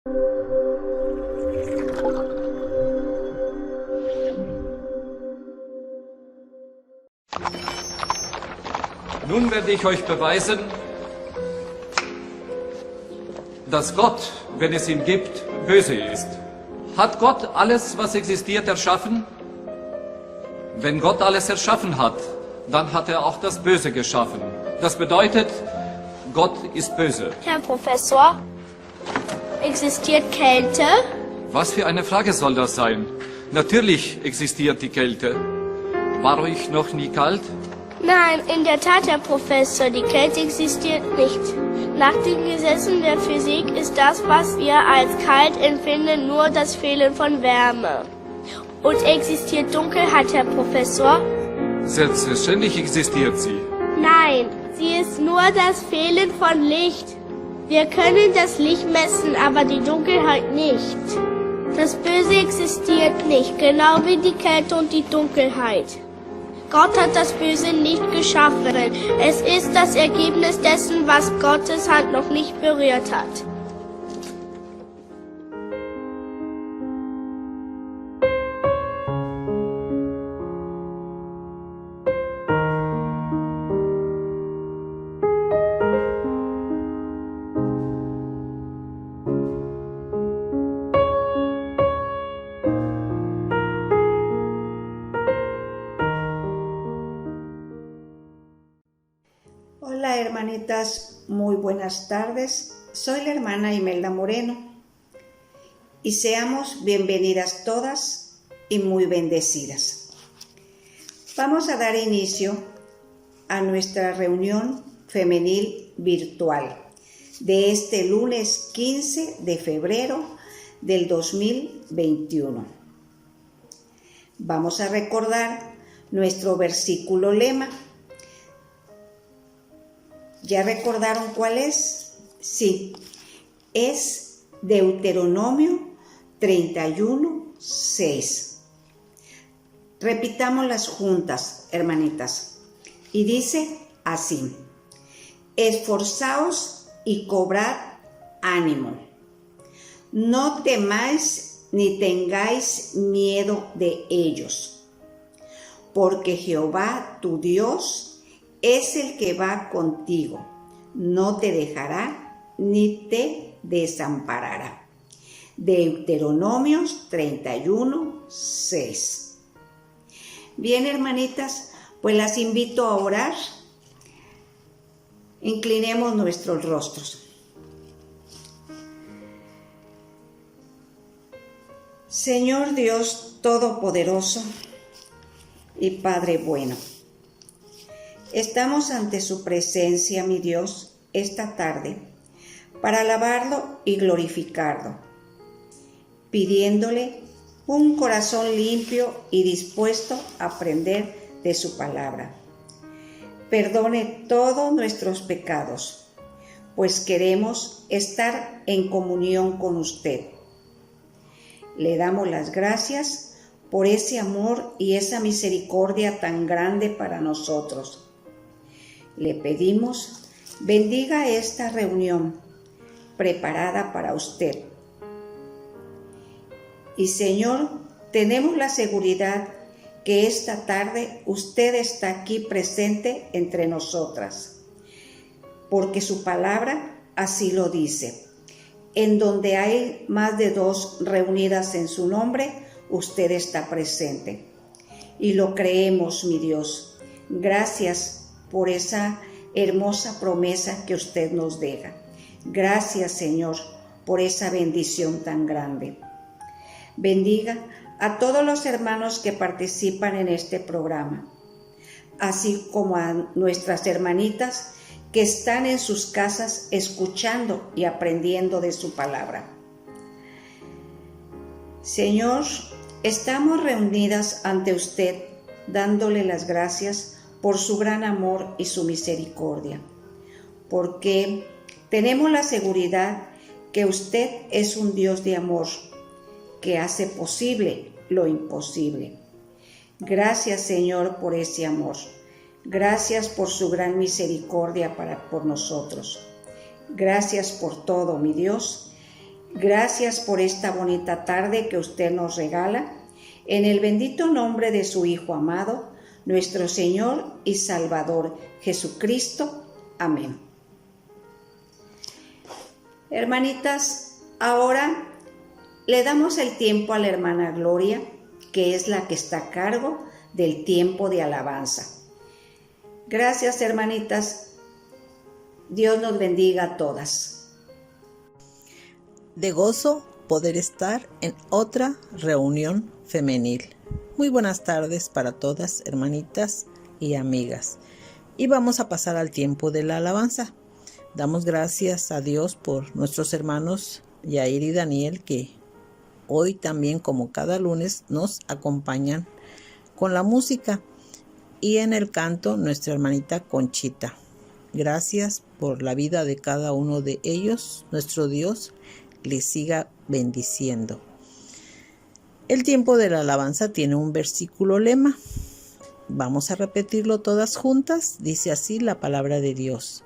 Nun werde ich euch beweisen, dass Gott, wenn es ihn gibt, böse ist. Hat Gott alles, was existiert, erschaffen? Wenn Gott alles erschaffen hat, dann hat er auch das Böse geschaffen. Das bedeutet, Gott ist böse. Herr Professor, existiert Kälte? Was für eine Frage soll das sein? Natürlich existiert die Kälte. War euch noch nie kalt? Nein, in der Tat, Herr Professor, die Kälte existiert nicht. Nach den Gesetzen der Physik ist das, was wir als kalt empfinden, nur das Fehlen von Wärme. Und existiert Dunkelheit, Herr Professor? Selbstverständlich existiert sie. Nein, sie ist nur das Fehlen von Licht. Wir können das Licht messen, aber die Dunkelheit nicht. Das Böse existiert nicht, genau wie die Kälte und die Dunkelheit. Gott hat das Böse nicht geschaffen. Es ist das Ergebnis dessen, was Gottes Hand noch nicht berührt hat. Hola hermanitas, muy buenas tardes. Soy la hermana Imelda Moreno y seamos bienvenidas todas y muy bendecidas. Vamos a dar inicio a nuestra reunión femenil virtual de este lunes 15 de febrero del 2021. Vamos a recordar nuestro versículo lema. ¿Ya recordaron cuál es? Sí, es Deuteronomio 31:6. Repitámoslas juntas, hermanitas. Y dice así: esforzaos y cobrad ánimo. No temáis ni tengáis miedo de ellos, porque Jehová tu Dios es el que va contigo, no te dejará ni te desamparará. Deuteronomios 31:6. Bien, hermanitas, pues las invito a orar. Inclinemos nuestros rostros. Señor Dios Todopoderoso y Padre bueno, estamos ante su presencia, mi Dios, esta tarde, para alabarlo y glorificarlo, pidiéndole un corazón limpio y dispuesto a aprender de su palabra. Perdone todos nuestros pecados, pues queremos estar en comunión con usted. Le damos las gracias por ese amor y esa misericordia tan grande para nosotros. Le pedimos, bendiga esta reunión preparada para usted. Y Señor, tenemos la seguridad que esta tarde usted está aquí presente entre nosotras, porque su palabra así lo dice. En donde hay más de 2 reunidas en su nombre, usted está presente. Y lo creemos, mi Dios. Gracias por esa hermosa promesa que usted nos deja. Gracias, Señor, por esa bendición tan grande. Bendiga a todos los hermanos que participan en este programa, así como a nuestras hermanitas que están en sus casas escuchando y aprendiendo de su palabra. Señor, estamos reunidas ante usted dándole las gracias por su gran amor y su misericordia, porque tenemos la seguridad que usted es un Dios de amor, que hace posible lo imposible. Gracias, Señor, por ese amor. Gracias por su gran misericordia por nosotros. Gracias por todo, mi Dios. Gracias por esta bonita tarde que usted nos regala. En el bendito nombre de su Hijo amado, nuestro Señor y Salvador Jesucristo. Amén. Hermanitas, ahora le damos el tiempo a la hermana Gloria, que es la que está a cargo del tiempo de alabanza. Gracias, hermanitas. Dios nos bendiga a todas. De gozo poder estar en otra reunión femenil. Muy buenas tardes para todas, hermanitas y amigas. Y vamos a pasar al tiempo de la alabanza. Damos gracias a Dios por nuestros hermanos Yair y Daniel, que hoy también, como cada lunes, nos acompañan con la música, y en el canto nuestra hermanita Conchita. Gracias por la vida de cada uno de ellos. Nuestro Dios les siga bendiciendo. El tiempo de la alabanza tiene un versículo lema. Vamos a repetirlo todas juntas. Dice así la palabra de Dios: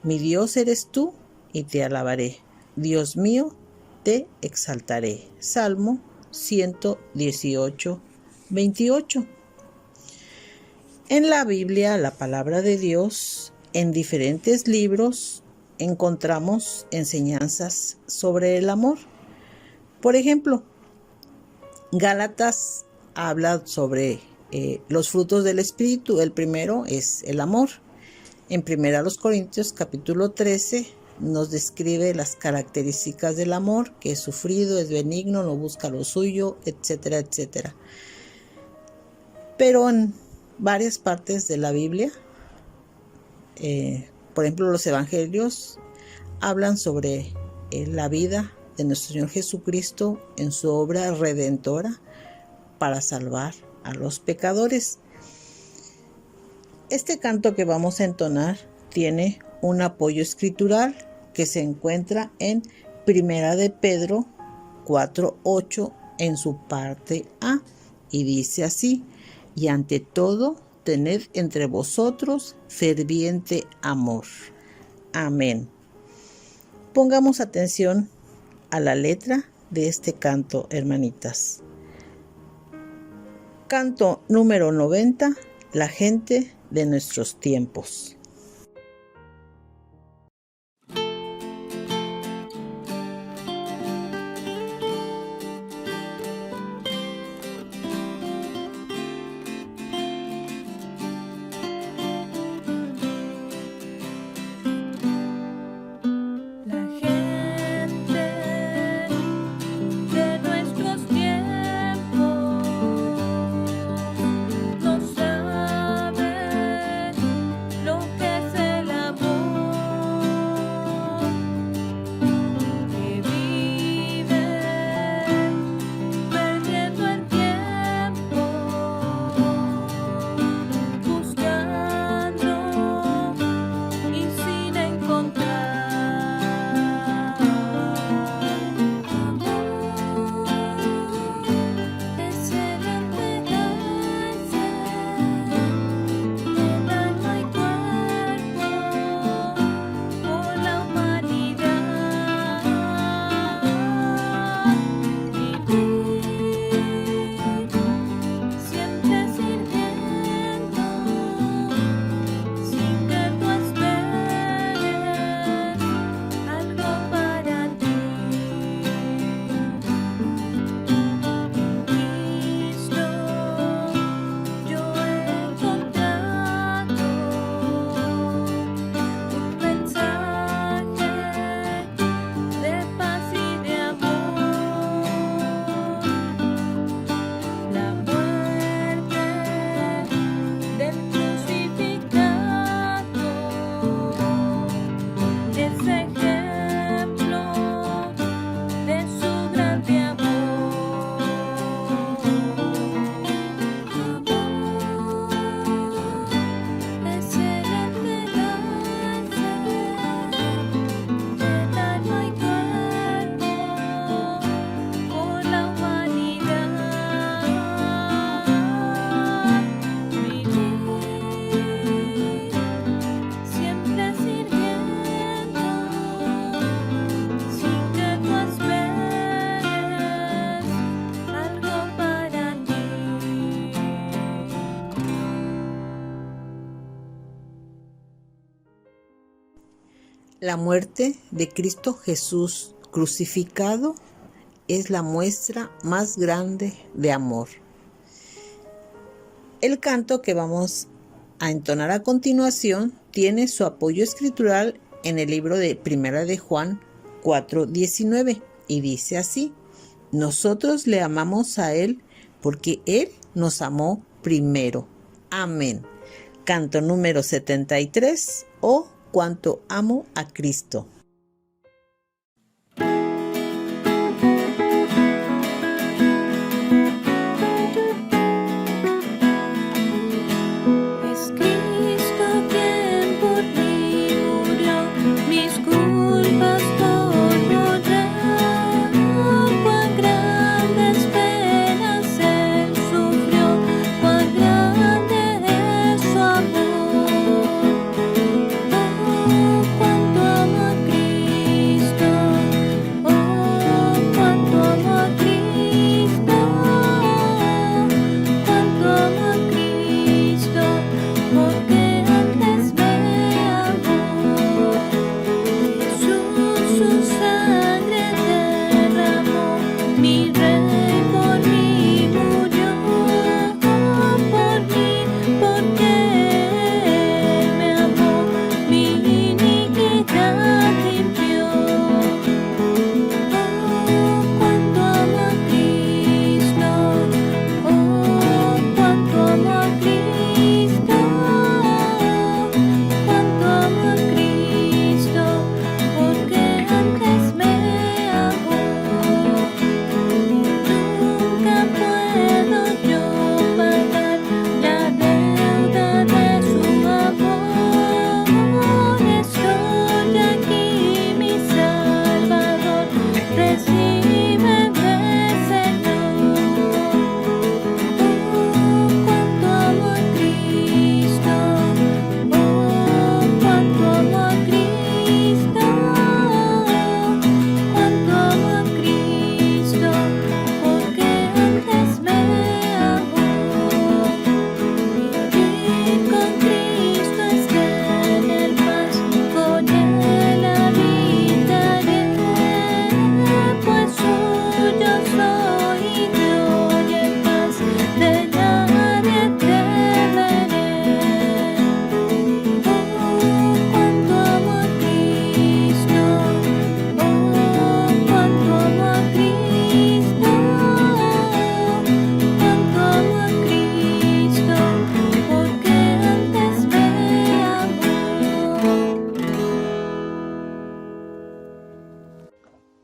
mi Dios eres tú y te alabaré. Dios mío, te exaltaré. Salmo 118, 28. En la Biblia, la palabra de Dios, en diferentes libros, encontramos enseñanzas sobre el amor. Por ejemplo, Gálatas habla sobre los frutos del Espíritu. El primero es el amor. En 1 Corintios capítulo 13 nos describe las características del amor, que es sufrido, es benigno, no busca lo suyo, etcétera, etcétera. Pero en varias partes de la Biblia, por ejemplo, los evangelios hablan sobre la vida de nuestro Señor Jesucristo en su obra redentora para salvar a los pecadores. Este canto que vamos a entonar tiene un apoyo escritural que se encuentra en 1 de Pedro 4:8 en su parte A, y dice así: y ante todo, tened entre vosotros ferviente amor. Amén. Pongamos atención a la letra de este canto, hermanitas. Canto número 90, la gente de nuestros tiempos. No sabe lo La muerte de Cristo Jesús crucificado es la muestra más grande de amor. El canto que vamos a entonar a continuación tiene su apoyo escritural en el libro de Primera de Juan 4:19 y dice así: nosotros le amamos a Él porque Él nos amó primero. Amén. Canto número 73 o Cuánto amo a Cristo.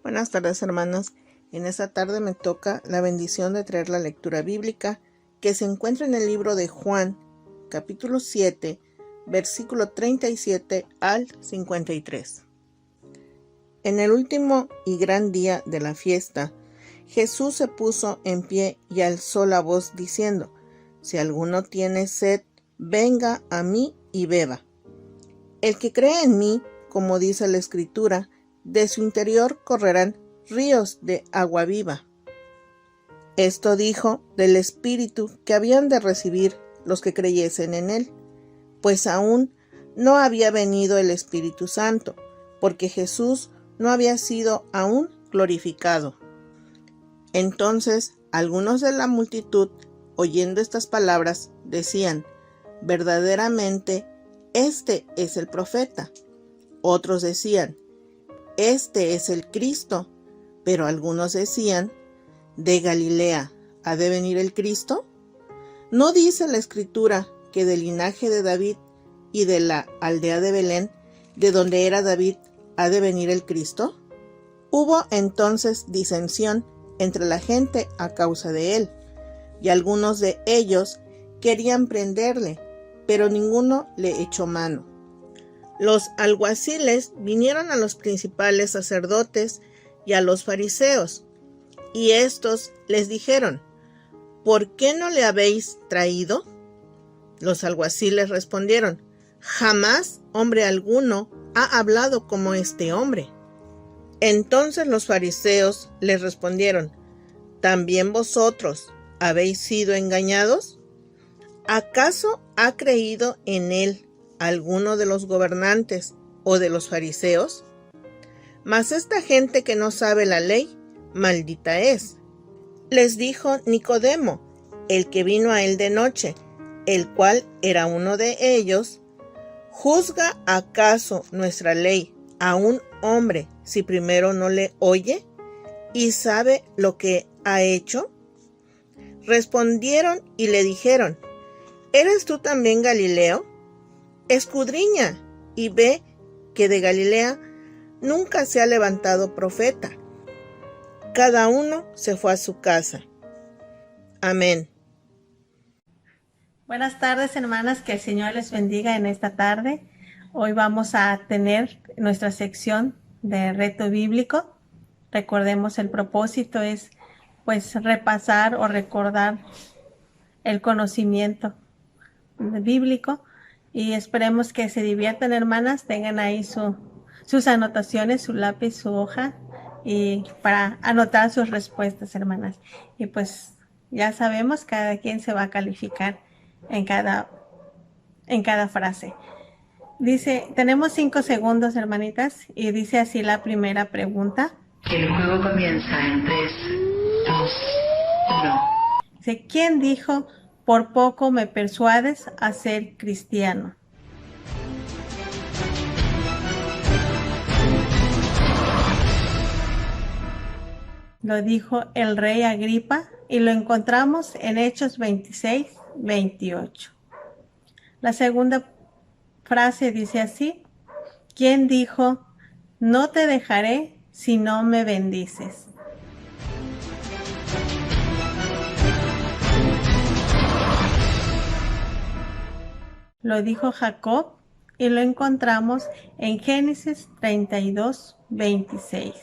Buenas tardes, hermanos. En esta tarde me toca la bendición de traer la lectura bíblica que se encuentra en el libro de Juan, capítulo 7, versículo 37 al 53. En el último y gran día de la fiesta, Jesús se puso en pie y alzó la voz diciendo: si alguno tiene sed, venga a mí y beba. El que cree en mí, como dice la Escritura, de su interior correrán ríos de agua viva. Esto dijo del Espíritu que habían de recibir los que creyesen en él, pues aún no había venido el Espíritu Santo, porque Jesús no había sido aún glorificado. Entonces algunos de la multitud, oyendo estas palabras, decían: verdaderamente, este es el profeta. Otros decían: este es el Cristo. Pero algunos decían: ¿de Galilea ha de venir el Cristo? ¿No dice la Escritura que del linaje de David y de la aldea de Belén, de donde era David, ha de venir el Cristo? Hubo entonces disensión entre la gente a causa de él, y algunos de ellos querían prenderle, pero ninguno le echó mano. Los alguaciles vinieron a los principales sacerdotes y a los fariseos, y estos les dijeron: ¿por qué no le habéis traído? Los alguaciles respondieron: jamás hombre alguno ha hablado como este hombre. Entonces los fariseos les respondieron: ¿también vosotros habéis sido engañados? ¿Acaso ha creído en él alguno de los gobernantes o de los fariseos? Mas esta gente que no sabe la ley, maldita es. Les dijo Nicodemo, el que vino a él de noche, el cual era uno de ellos: ¿Juzga acaso nuestra ley a un hombre si primero no le oye y sabe lo que ha hecho? Respondieron y le dijeron: ¿Eres tú también Galileo? Escudriña y ve que de Galilea nunca se ha levantado profeta. Cada uno se fue a su casa. Amén. Buenas tardes, hermanas, que el Señor les bendiga en esta tarde. Hoy vamos a tener nuestra sección de reto bíblico. Recordemos, el propósito es pues repasar o recordar el conocimiento bíblico, y esperemos que se diviertan, hermanas. Tengan ahí sus anotaciones, su lápiz, su hoja, y para anotar sus respuestas, hermanas. Y pues ya sabemos, cada quien se va a calificar en cada frase. Dice, tenemos 5 segundos, hermanitas, y dice así la primera pregunta. El juego comienza en 3, 2, 1. Dice, ¿quién dijo: por poco me persuades a ser cristiano? Lo dijo el rey Agripa, y lo encontramos en Hechos 26, 28. La segunda frase dice así: ¿quién dijo: no te dejaré si no me bendices? Lo dijo Jacob, y lo encontramos en Génesis 32, 26.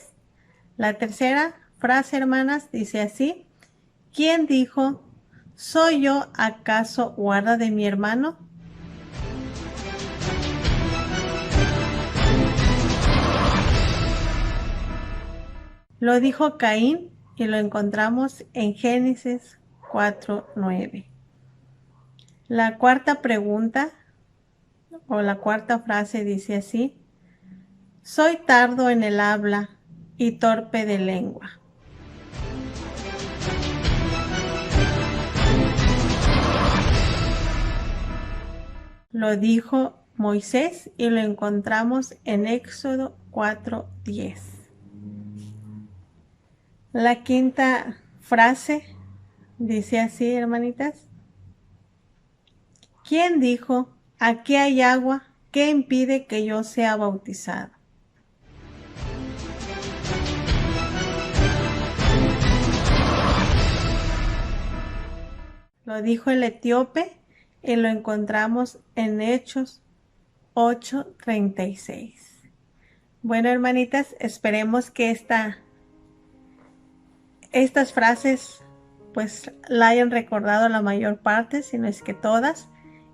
La tercera frase, hermanas, dice así: ¿quién dijo: ¿soy yo acaso guarda de mi hermano? Lo dijo Caín, y lo encontramos en Génesis 4, 9. La cuarta pregunta o la cuarta frase dice así: soy tardo en el habla y torpe de lengua. Lo dijo Moisés, y lo encontramos en Éxodo 4:10. La quinta frase dice así, hermanitas: ¿quién dijo: aquí hay agua, ¿qué impide que yo sea bautizado? Lo dijo el etíope, y lo encontramos en Hechos 8:36. Bueno, hermanitas, esperemos que estas frases pues la hayan recordado la mayor parte, si no es que todas,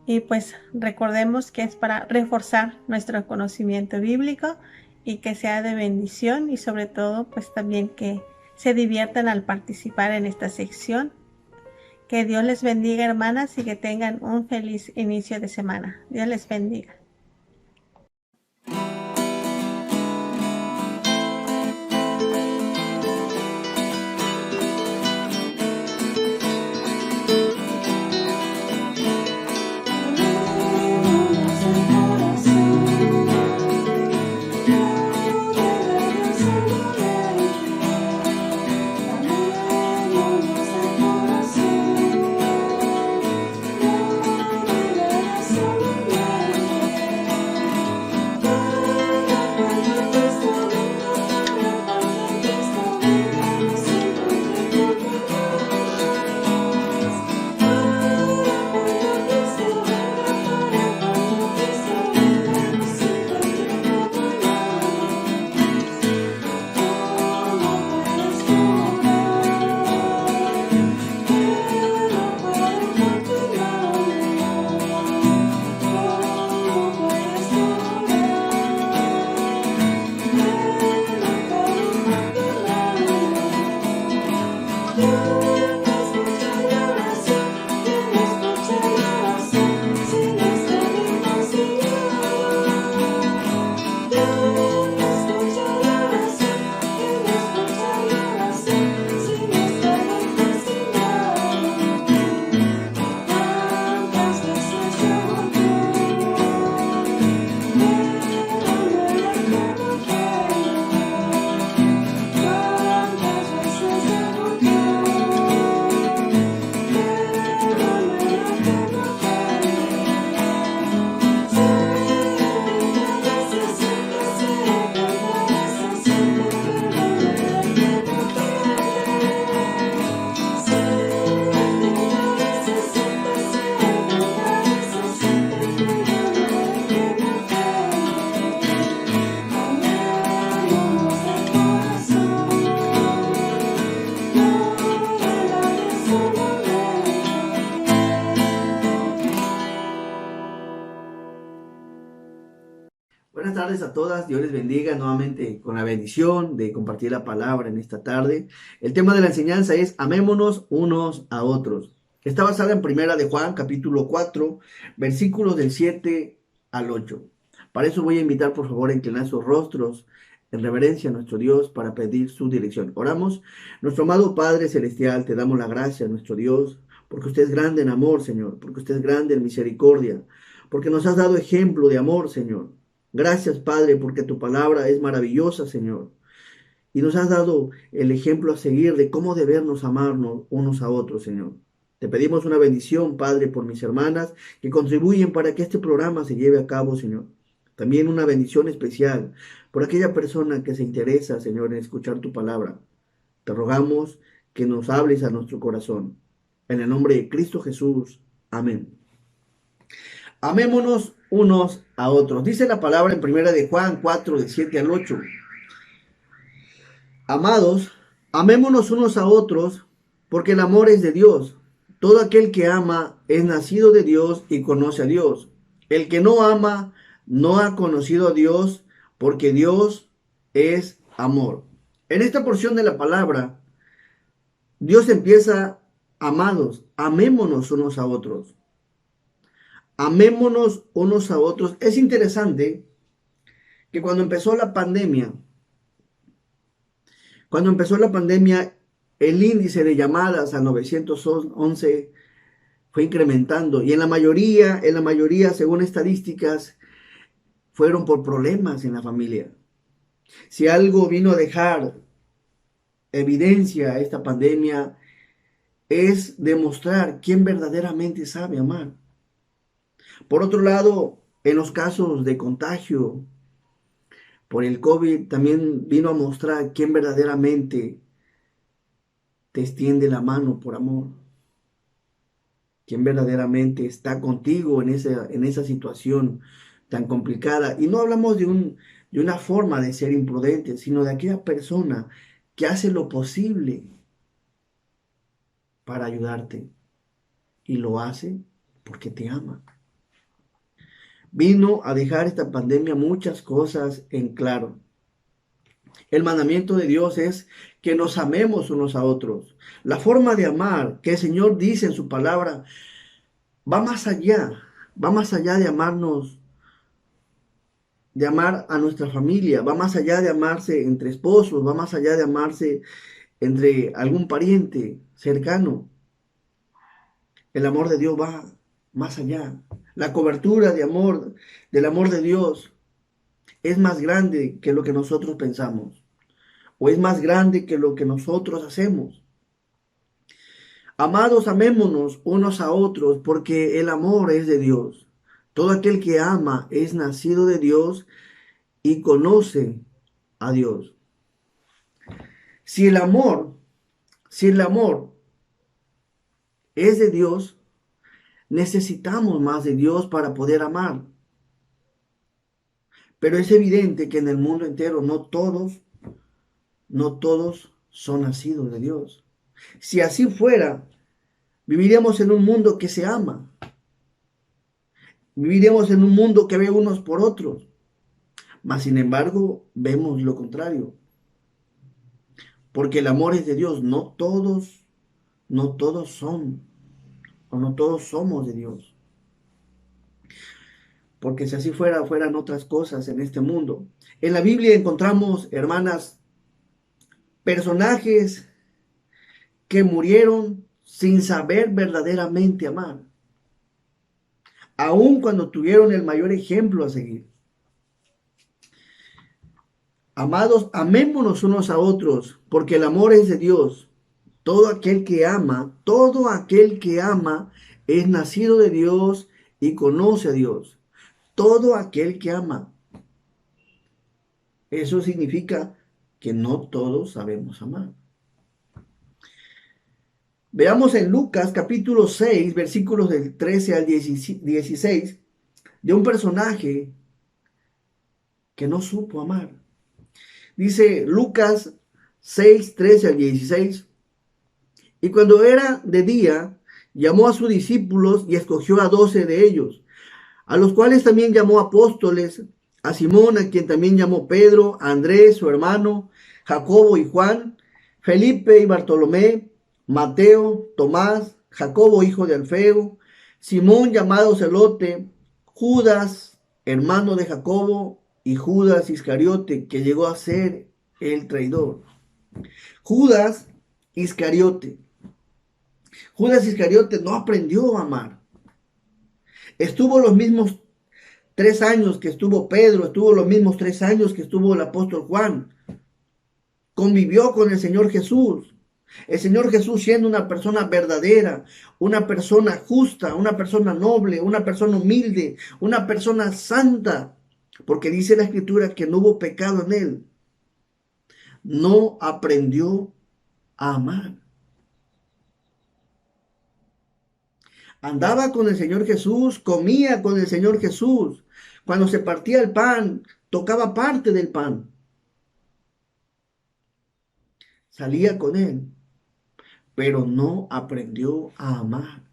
y pues recordemos que es para reforzar nuestro conocimiento bíblico y que sea de bendición, y sobre todo pues también que se diviertan al participar en esta sección. Que Dios les bendiga, hermanas, y que tengan un feliz inicio de semana. Dios les bendiga. tardes a todas, Dios les bendiga nuevamente con la bendición de compartir la palabra en esta tarde. El tema de la enseñanza es amémonos unos a otros. Está basada en Primera de Juan, capítulo 4, versículos del 7 al 8. Para eso voy a invitar por favor a inclinar sus rostros en reverencia a nuestro Dios para pedir su dirección. Oramos. Nuestro amado Padre Celestial, te damos la gracia, nuestro Dios, porque usted es grande en amor, Señor, porque usted es grande en misericordia, porque nos has dado ejemplo de amor, Señor. Gracias, Padre, porque tu palabra es maravillosa, Señor. Y nos has dado el ejemplo a seguir de cómo debernos amarnos unos a otros, Señor. Te pedimos una bendición, Padre, por mis hermanas que contribuyen para que este programa se lleve a cabo, Señor. También una bendición especial por aquella persona que se interesa, Señor, en escuchar tu palabra. Te rogamos que nos hables a nuestro corazón. En el nombre de Cristo Jesús. Amén. Amémonos unos a otros. Dice la palabra en Primera de Juan 4, del 7 al 8. Amados, amémonos unos a otros, porque el amor es de Dios. Todo aquel que ama es nacido de Dios y conoce a Dios. El que no ama no ha conocido a Dios, porque Dios es amor. En esta porción de la palabra, Dios empieza: amados, amémonos unos a otros. Amémonos unos a otros. Es interesante que cuando empezó la pandemia, el índice de llamadas al 911 fue incrementando, y en la mayoría, según estadísticas, fueron por problemas en la familia. Si algo vino a dejar evidencia a esta pandemia, es demostrar quién verdaderamente sabe amar. Por otro lado, en los casos de contagio por el COVID, también vino a mostrar quién verdaderamente te extiende la mano por amor. Quién verdaderamente está contigo en esa situación tan complicada. Y no hablamos de una forma de ser imprudente, sino de aquella persona que hace lo posible para ayudarte. Y lo hace porque te ama. Vino a dejar esta pandemia muchas cosas en claro. El mandamiento de Dios es que nos amemos unos a otros. La forma de amar que el Señor dice en su palabra va más allá de amarnos, de amar a nuestra familia, va más allá de amarse entre esposos, va más allá de amarse entre algún pariente cercano. El amor de Dios va más allá. La cobertura de amor, del amor de Dios, es más grande que lo que nosotros pensamos, o es más grande que lo que nosotros hacemos. Amados, amémonos unos a otros, porque el amor es de Dios. Todo aquel que ama es nacido de Dios y conoce a Dios. Si el amor es de Dios, necesitamos más de Dios para poder amar. Pero es evidente que en el mundo entero no todos son nacidos de Dios. Si así fuera, viviríamos en un mundo que se ama. Viviríamos en un mundo que ve unos por otros. Mas sin embargo, vemos lo contrario. Porque el amor es de Dios. No todos son, o no todos somos de Dios. Porque si así fueran otras cosas en este mundo. En la Biblia encontramos, hermanas, personajes que murieron sin saber verdaderamente amar, aun cuando tuvieron el mayor ejemplo a seguir. Amados, amémonos unos a otros, porque el amor es de Dios. Todo aquel que ama es nacido de Dios y conoce a Dios. Todo aquel que ama. Eso significa que no todos sabemos amar. Veamos en Lucas capítulo 6, versículos del 13 al 16, de un personaje que no supo amar. Dice Lucas 6, 13 al 16, y cuando era de día, llamó a sus discípulos y escogió a 12 de ellos, a los cuales también llamó apóstoles, a Simón, a quien también llamó Pedro, a Andrés, su hermano, Jacobo y Juan, Felipe y Bartolomé, Mateo, Tomás, Jacobo, hijo de Alfeo, Simón llamado Celote, Judas, hermano de Jacobo, y Judas Iscariote, que llegó a ser el traidor. Judas Iscariote. Judas Iscariote no aprendió a amar. Estuvo los mismos 3 años que estuvo Pedro, estuvo los mismos 3 años que estuvo el apóstol Juan. Convivió con el Señor Jesús. El Señor Jesús siendo una persona verdadera, una persona justa, una persona noble, una persona humilde, una persona santa. Porque dice la Escritura que no hubo pecado en él. No aprendió a amar. Andaba con el Señor Jesús, comía con el Señor Jesús. Cuando se partía el pan, tocaba parte del pan. Salía con él, pero no aprendió a amar.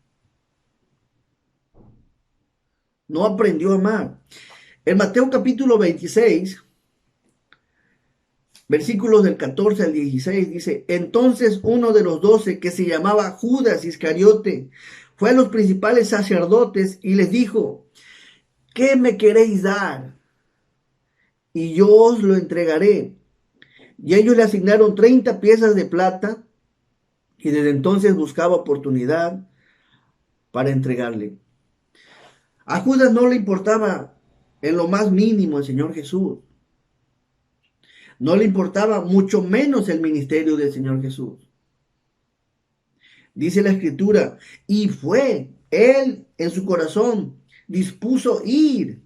No aprendió a amar. En Mateo capítulo 26, versículos del 14 al 16, dice: entonces uno de los 12, que se llamaba Judas Iscariote, fue a los principales sacerdotes y les dijo: ¿qué me queréis dar? Y yo os lo entregaré. Y ellos le asignaron 30 piezas de plata, y desde entonces buscaba oportunidad para entregarle. A Judas no le importaba en lo más mínimo el Señor Jesús. No le importaba mucho menos el ministerio del Señor Jesús. Dice la Escritura, y fue él en su corazón, dispuso ir.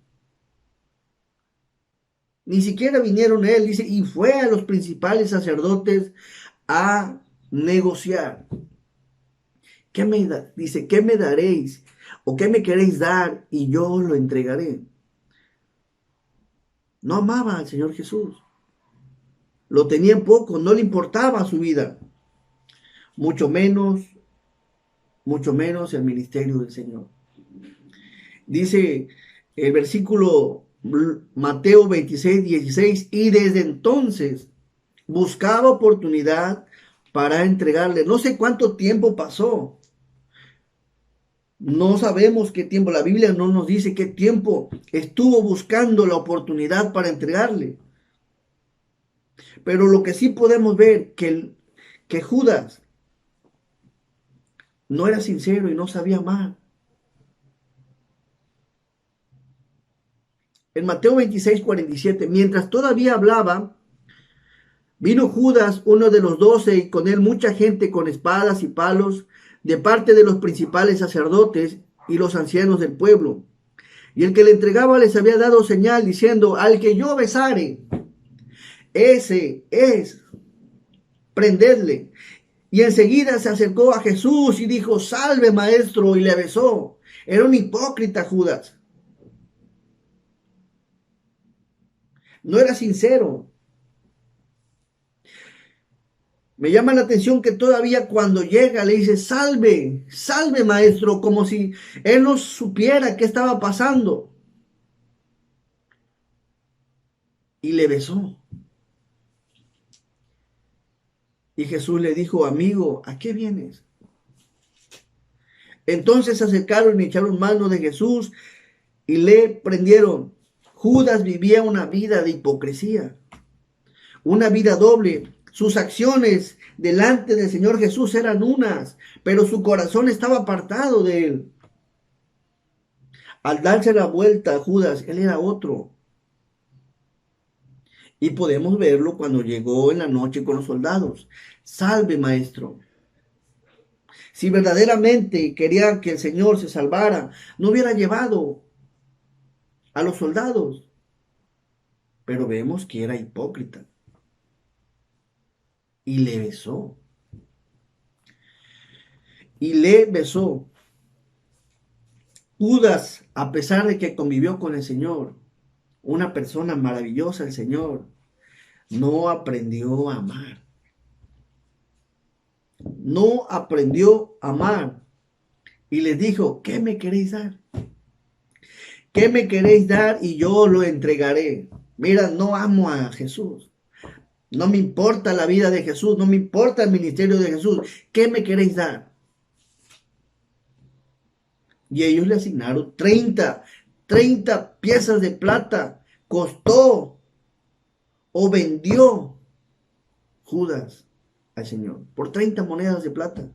Ni siquiera vinieron él, dice, y fue a los principales sacerdotes a negociar. Dice, ¿qué me daréis? ¿O qué me queréis dar? Y yo os lo entregaré. No amaba al Señor Jesús. Lo tenía en poco, no le importaba su vida. Mucho menos el ministerio del Señor. Dice el versículo Mateo 26, 16, y desde entonces buscaba oportunidad para entregarle. No sé cuánto tiempo pasó. No sabemos qué tiempo. La Biblia no nos dice qué tiempo estuvo buscando la oportunidad para entregarle. Pero lo que sí podemos ver que Judas no era sincero y no sabía amar. En Mateo 26, 47, mientras todavía hablaba, vino Judas, uno de los 12, y con él mucha gente con espadas y palos, de parte de los principales sacerdotes y los ancianos del pueblo. Y el que le entregaba les había dado señal, diciendo: al que yo besare, ese es, prendedle. Y enseguida se acercó a Jesús y dijo: salve, maestro, y le besó. Era un hipócrita Judas. No era sincero. Me llama la atención que todavía cuando llega le dice: salve, salve, maestro, como si él no supiera qué estaba pasando. Y le besó. Y Jesús le dijo: amigo, ¿a qué vienes? Entonces se acercaron y echaron mano de Jesús y le prendieron. Judas vivía una vida de hipocresía, una vida doble. Sus acciones delante del Señor Jesús eran unas, pero su corazón estaba apartado de él. Al darse la vuelta a Judas, él era otro. Y podemos verlo cuando llegó en la noche con los soldados. Salve, maestro. Si verdaderamente quería que el Señor se salvara, no hubiera llevado a los soldados. Pero vemos que era hipócrita. Y le besó. Y le besó. Judas, a pesar de que convivió con el Señor, una persona maravillosa el Señor, no aprendió a amar. No aprendió a amar. Y les dijo: ¿qué me queréis dar? ¿qué me queréis dar y yo lo entregaré? Mira, no amo a Jesús. No me importa la vida de Jesús, no me importa el ministerio de Jesús. ¿Qué me queréis dar? Y ellos le asignaron 30 piezas de plata. Costó o vendió Judas al Señor por 30 monedas de plata.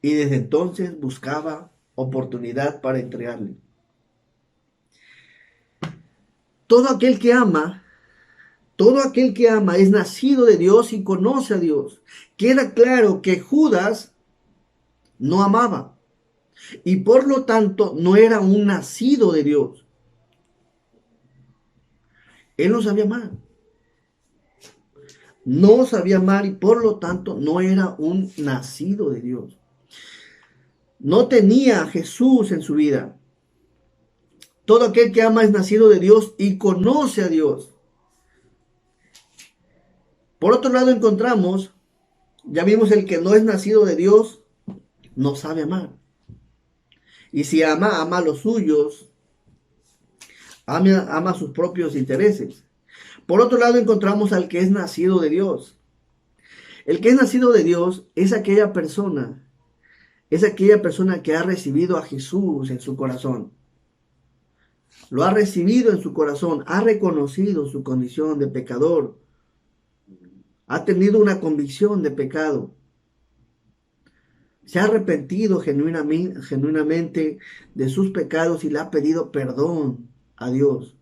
Y desde entonces buscaba oportunidad para entregarle. Todo aquel que ama es nacido de Dios y conoce a Dios. Queda claro que Judas no amaba y por lo tanto no era un nacido de Dios. Él no sabía amar. No sabía amar y por lo tanto no era un nacido de Dios. No tenía a Jesús en su vida. Todo aquel que ama es nacido de Dios y conoce a Dios. Por otro lado encontramos, ya vimos, el que no es nacido de Dios no sabe amar. Y si ama a los suyos, ama sus propios intereses. Por otro lado encontramos al que es nacido de Dios. El que es nacido de Dios es aquella persona que ha recibido a Jesús en su corazón. Lo ha recibido en su corazón, ha reconocido su condición de pecador, ha tenido una convicción de pecado, se ha arrepentido genuinamente de sus pecados y le ha pedido perdón a Dios.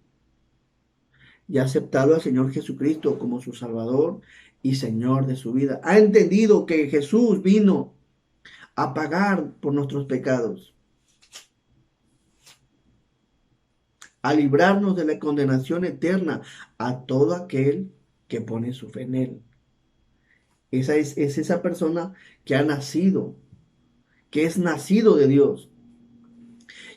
Y ha aceptado al Señor Jesucristo como su Salvador y Señor de su vida. Ha entendido que Jesús vino a pagar por nuestros pecados, a librarnos de la condenación eterna a todo aquel que pone su fe en Él. Es esa persona que ha nacido, que es nacido de Dios.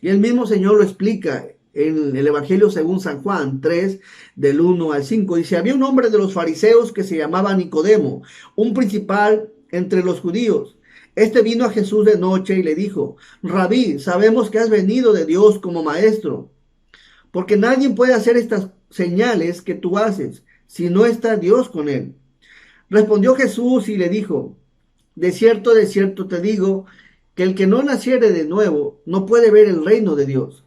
Y el mismo Señor lo explica en el Evangelio según San Juan 3, del 1 al 5. Dice, había un hombre de los fariseos que se llamaba Nicodemo, un principal entre los judíos. Este vino a Jesús de noche y le dijo, Rabí, sabemos que has venido de Dios como maestro, porque nadie puede hacer estas señales que tú haces si no está Dios con él. Respondió Jesús y le dijo, de cierto te digo, que el que no naciere de nuevo no puede ver el reino de Dios.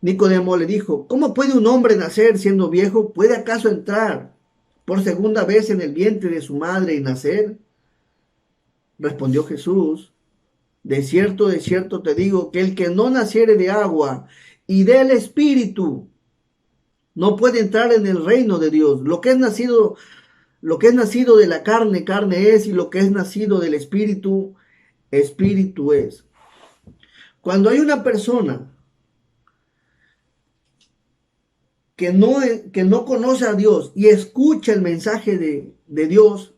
Nicodemo le dijo, ¿cómo puede un hombre nacer siendo viejo? ¿Puede acaso entrar por segunda vez en el vientre de su madre y nacer? Respondió Jesús, de cierto te digo, que el que no naciere de agua y del Espíritu no puede entrar en el reino de Dios. Lo que es nacido de la carne, carne es, y lo que es nacido del Espíritu, Espíritu es. Cuando hay una persona que no conoce a Dios y escucha el mensaje de Dios,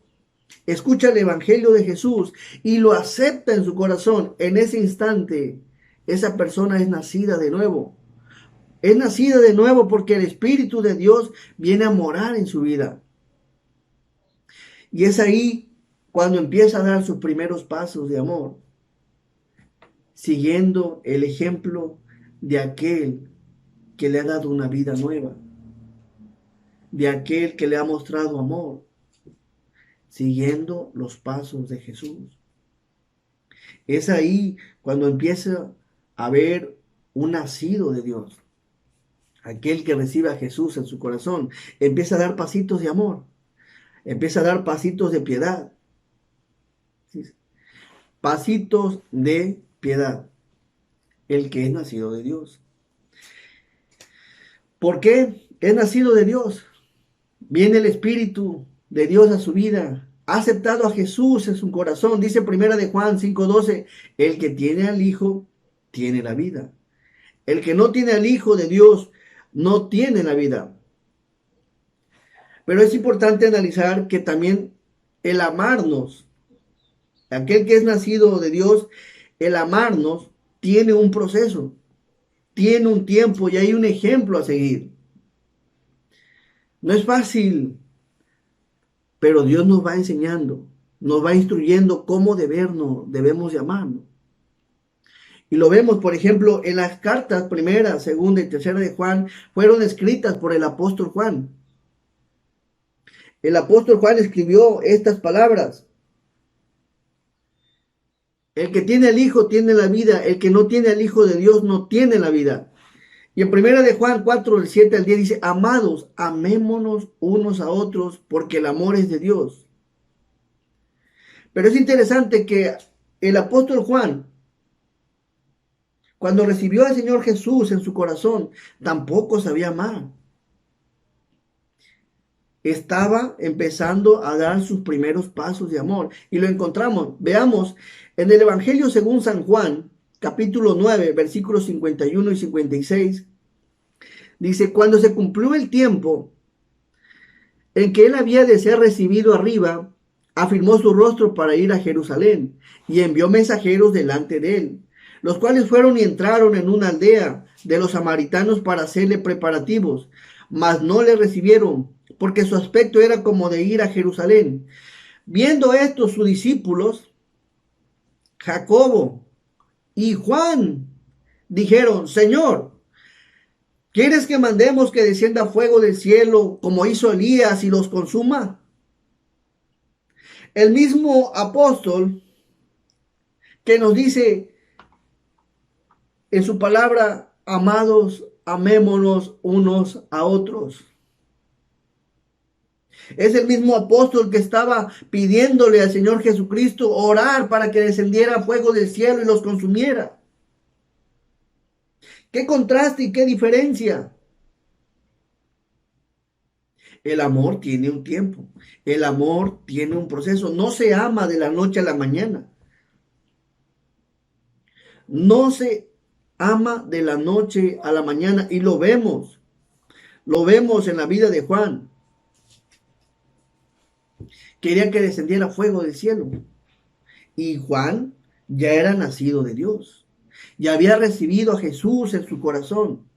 escucha el Evangelio de Jesús y lo acepta en su corazón, en ese instante, esa persona es nacida de nuevo. Es nacida de nuevo porque el Espíritu de Dios viene a morar en su vida. Y es ahí cuando empieza a dar sus primeros pasos de amor, siguiendo el ejemplo de aquel que le ha dado una vida nueva, de aquel que le ha mostrado amor, siguiendo los pasos de Jesús. Es ahí cuando empieza a ver un nacido de Dios. Aquel que recibe a Jesús en su corazón empieza a dar pasitos de amor, empieza a dar pasitos de piedad. ¿Sí? Pasitos de piedad. El que es nacido de Dios. ¿Por qué es nacido de Dios? Viene el Espíritu de Dios a su vida. Ha aceptado a Jesús en su corazón. Dice 1 de Juan 5:12, el que tiene al Hijo tiene la vida. El que no tiene al Hijo de Dios no tiene la vida. Pero es importante analizar que también el amarnos, aquel que es nacido de Dios, el amarnos tiene un proceso, tiene un tiempo y hay un ejemplo a seguir. No es fácil, pero Dios nos va enseñando, nos va instruyendo cómo debemos de amarnos. Y lo vemos, por ejemplo, en las cartas primera, segunda y tercera de Juan, fueron escritas por el apóstol Juan. El apóstol Juan escribió estas palabras: el que tiene al Hijo tiene la vida, el que no tiene al Hijo de Dios no tiene la vida. Y en primera de Juan 4, del 7 al 10 dice: amados, amémonos unos a otros, porque el amor es de Dios. Pero es interesante que el apóstol Juan, cuando recibió al Señor Jesús en su corazón, tampoco sabía amar. Estaba empezando a dar sus primeros pasos de amor. Y lo encontramos, veamos, en el Evangelio según San Juan, capítulo 9, versículos 51 y 56. Dice: cuando se cumplió el tiempo en que él había de ser recibido arriba, afirmó su rostro para ir a Jerusalén y envió mensajeros delante de él, los cuales fueron y entraron en una aldea de los samaritanos para hacerle preparativos, mas no le recibieron, porque su aspecto era como de ir a Jerusalén. Viendo esto, sus discípulos, Jacobo y Juan, dijeron: Señor, ¿quieres que mandemos que descienda fuego del cielo como hizo Elías y los consuma? El mismo apóstol que nos dice en su palabra: amados, amémonos unos a otros. Es el mismo apóstol que estaba pidiéndole al Señor Jesucristo orar para que descendiera fuego del cielo y los consumiera. ¿Qué contraste y qué diferencia? El amor tiene un tiempo. El amor tiene un proceso. No se ama de la noche a la mañana. No se ama de la noche a la mañana. Y lo vemos. Lo vemos en la vida de Juan. Quería que descendiera fuego del cielo. Y Juan ya era nacido de Dios. Ya había recibido a Jesús en su corazón.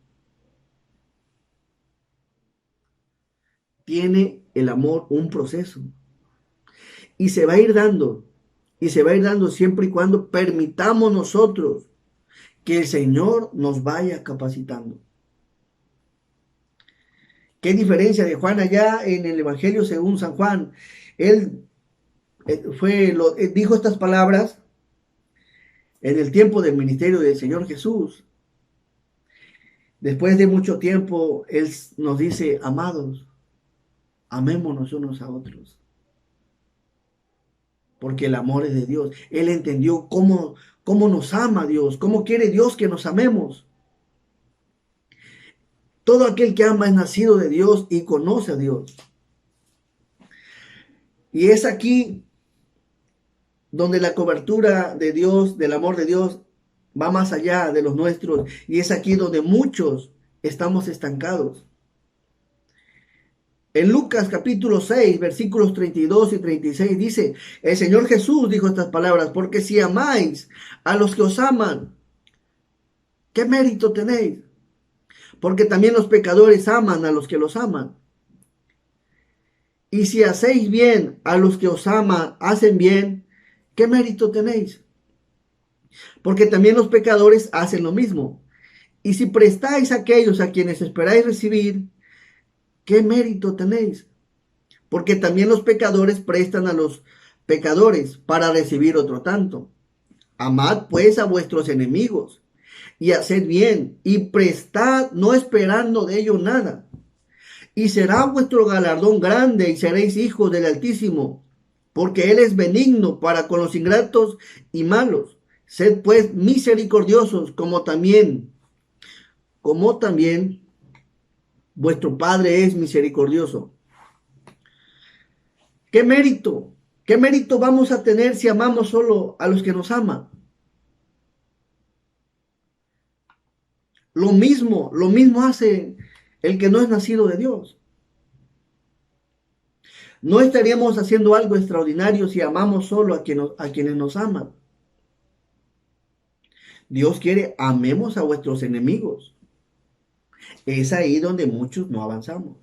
Tiene el amor un proceso. Y se va a ir dando. Y se va a ir dando siempre y cuando permitamos nosotros que el Señor nos vaya capacitando. ¿Qué diferencia de Juan allá en el Evangelio según San Juan? Él dijo estas palabras en el tiempo del ministerio del Señor Jesús. Después de mucho tiempo, Él nos dice: amados, amémonos unos a otros. Porque el amor es de Dios. Él entendió cómo nos ama Dios, cómo quiere Dios que nos amemos. Todo aquel que ama es nacido de Dios y conoce a Dios. Y es aquí donde la cobertura de Dios, del amor de Dios, va más allá de los nuestros. Y es aquí donde muchos estamos estancados. En Lucas capítulo 6, versículos 32 y 36 dice: el Señor Jesús dijo estas palabras: porque si amáis a los que os aman, ¿qué mérito tenéis? Porque también los pecadores aman a los que los aman. Y si hacéis bien a los que os aman, hacen bien, ¿qué mérito tenéis? Porque también los pecadores hacen lo mismo. Y si prestáis a aquellos a quienes esperáis recibir, ¿qué mérito tenéis? Porque también los pecadores prestan a los pecadores para recibir otro tanto. Amad pues a vuestros enemigos y haced bien y prestad, no esperando de ello nada. Y será vuestro galardón grande y seréis hijos del Altísimo, porque Él es benigno para con los ingratos y malos. Sed pues misericordiosos como también vuestro Padre es misericordioso. ¿Qué mérito? ¿Qué mérito vamos a tener si amamos solo a los que nos aman? Lo mismo hace el que no es nacido de Dios. No estaríamos haciendo algo extraordinario si amamos solo a quienes nos aman. Dios quiere: amemos a vuestros enemigos. Es ahí donde muchos no avanzamos.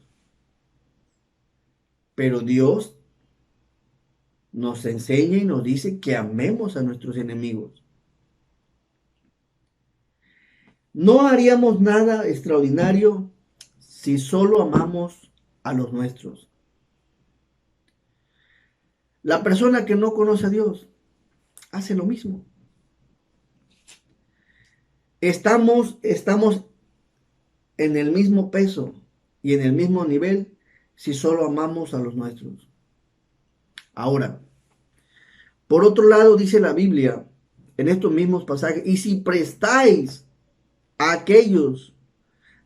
Pero Dios nos enseña y nos dice que amemos a nuestros enemigos. No haríamos nada extraordinario si solo amamos a los nuestros. La persona que no conoce a Dios hace lo mismo. Estamos en el mismo peso y en el mismo nivel si solo amamos a los nuestros. Ahora, por otro lado, dice la Biblia en estos mismos pasajes, y si prestáis a aquellos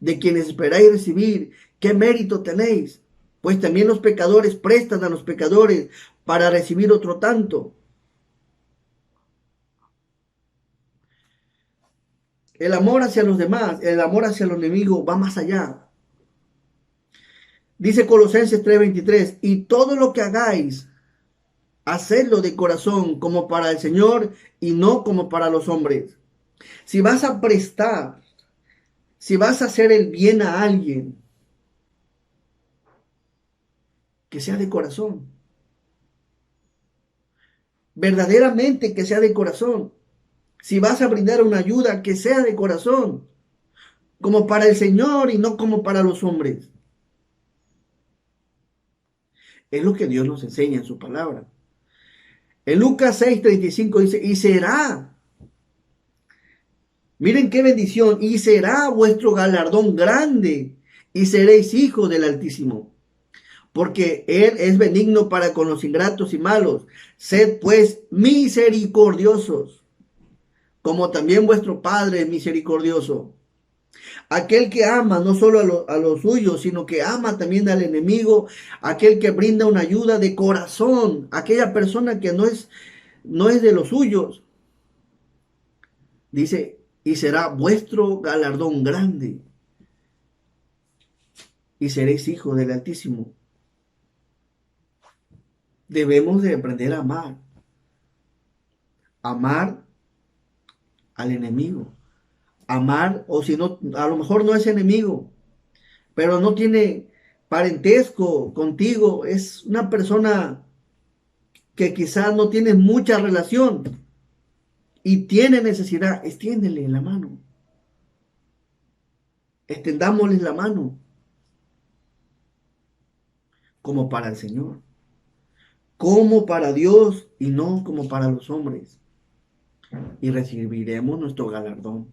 de quienes esperáis recibir, ¿qué mérito tenéis? Pues también los pecadores prestan a los pecadores para recibir otro tanto. El amor hacia los demás, el amor hacia los enemigos va más allá. Dice Colosenses 3:23, y todo lo que hagáis, hacedlo de corazón como para el Señor y no como para los hombres. Si vas a prestar, si vas a hacer el bien a alguien, que sea de corazón. Verdaderamente que sea de corazón. Si vas a brindar una ayuda, que sea de corazón. Como para el Señor y no como para los hombres. Es lo que Dios nos enseña en su palabra. En Lucas 6:35 dice, y será, miren qué bendición, y será vuestro galardón grande, y seréis hijos del Altísimo, porque Él es benigno para con los ingratos y malos. Sed pues misericordiosos, como también vuestro Padre es misericordioso. Aquel que ama no solo a los suyos, sino que ama también al enemigo, aquel que brinda una ayuda de corazón, aquella persona que no es de los suyos. Dice, y será vuestro galardón grande, y seréis hijos del Altísimo. Debemos de aprender a amar. Amar al enemigo. Amar, o si no, a lo mejor no es enemigo, pero no tiene parentesco contigo, es una persona que quizás no tiene mucha relación y tiene necesidad, extiéndele la mano. Extendámosles la mano como para el Señor, como para Dios y no como para los hombres, y recibiremos nuestro galardón.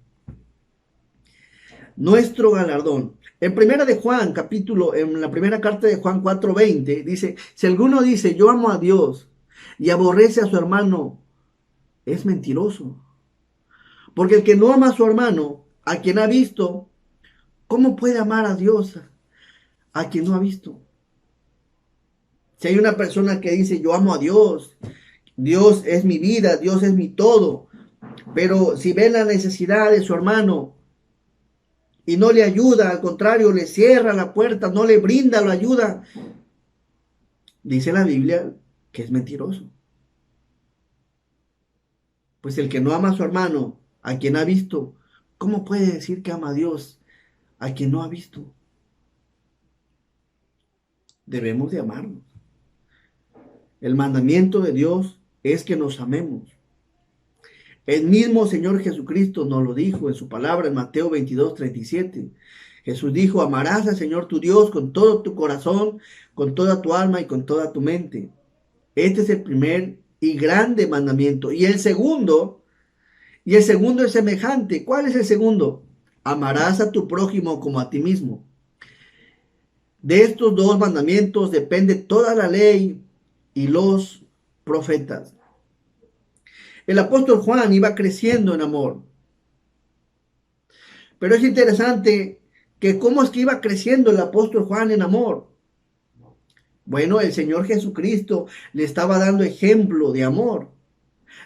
Nuestro galardón. En la primera carta de Juan 4:20 dice, si alguno dice yo amo a Dios y aborrece a su hermano, es mentiroso. Porque el que no ama a su hermano, a quien ha visto, ¿cómo puede amar a Dios a quien no ha visto? Si hay una persona que dice yo amo a Dios, Dios es mi vida, Dios es mi todo, pero si ve la necesidad de su hermano y no le ayuda, al contrario, le cierra la puerta, no le brinda la ayuda, dice la Biblia que es mentiroso. Pues el que no ama a su hermano, a quien ha visto, ¿cómo puede decir que ama a Dios a quien no ha visto? Debemos de amarnos. El mandamiento de Dios es que nos amemos. El mismo Señor Jesucristo nos lo dijo en su palabra en Mateo 22:37. Jesús dijo, amarás al Señor tu Dios con todo tu corazón, con toda tu alma y con toda tu mente. Este es el primer y grande mandamiento. Y el segundo es semejante. ¿Cuál es el segundo? Amarás a tu prójimo como a ti mismo. De estos dos mandamientos depende toda la ley y los profetas. El apóstol Juan iba creciendo en amor. Pero es interesante que cómo es que iba creciendo el apóstol Juan en amor. Bueno, el Señor Jesucristo le estaba dando ejemplo de amor.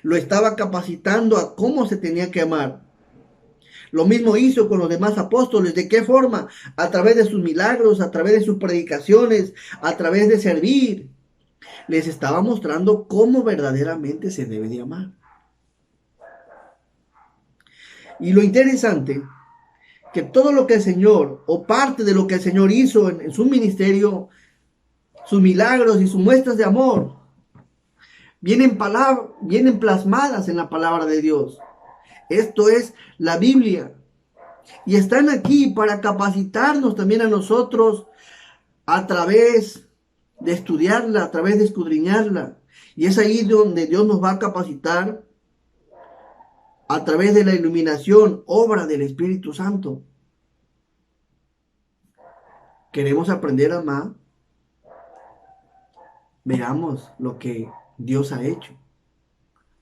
Lo estaba capacitando a cómo se tenía que amar. Lo mismo hizo con los demás apóstoles. ¿De qué forma? A través de sus milagros, a través de sus predicaciones, a través de servir. Les estaba mostrando cómo verdaderamente se debe de amar. Y lo interesante, que todo lo que el Señor, o parte de lo que el Señor hizo en su ministerio, sus milagros y sus muestras de amor, vienen plasmadas en la palabra de Dios. Esto es la Biblia. Y están aquí para capacitarnos también a nosotros a través de estudiarla, a través de escudriñarla. Y es ahí donde Dios nos va a capacitar a través de la iluminación, obra del Espíritu Santo. ¿Queremos aprender a amar? Veamos lo que Dios ha hecho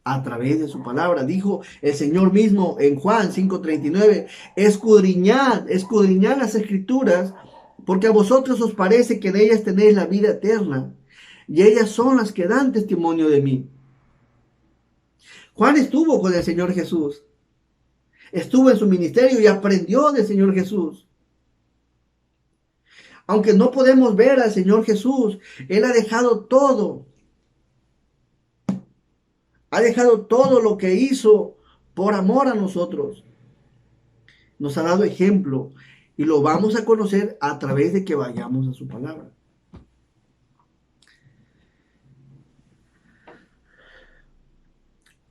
a través de su palabra. Dijo el Señor mismo en Juan 5:39, escudriñad las escrituras, porque a vosotros os parece que en ellas tenéis la vida eterna, y ellas son las que dan testimonio de mí. Juan estuvo con el Señor Jesús, estuvo en su ministerio y aprendió del Señor Jesús. Aunque no podemos ver al Señor Jesús, Él ha dejado todo. Ha dejado todo lo que hizo por amor a nosotros. Nos ha dado ejemplo y lo vamos a conocer a través de que vayamos a su palabra.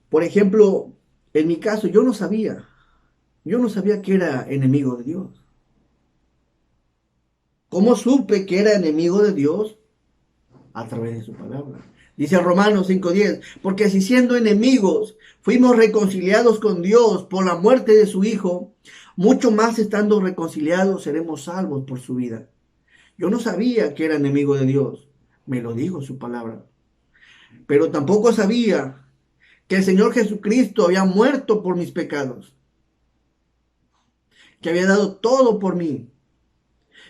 Por ejemplo, en mi caso, yo no sabía que era enemigo de Dios. ¿Cómo supe que era enemigo de Dios? A través de su palabra. Dice Romanos 5:10, porque si siendo enemigos fuimos reconciliados con Dios por la muerte de su Hijo, mucho más estando reconciliados seremos salvos por su vida. Yo no sabía que era enemigo de Dios, me lo dijo su palabra. Pero tampoco sabía que el Señor Jesucristo había muerto por mis pecados, que había dado todo por mí.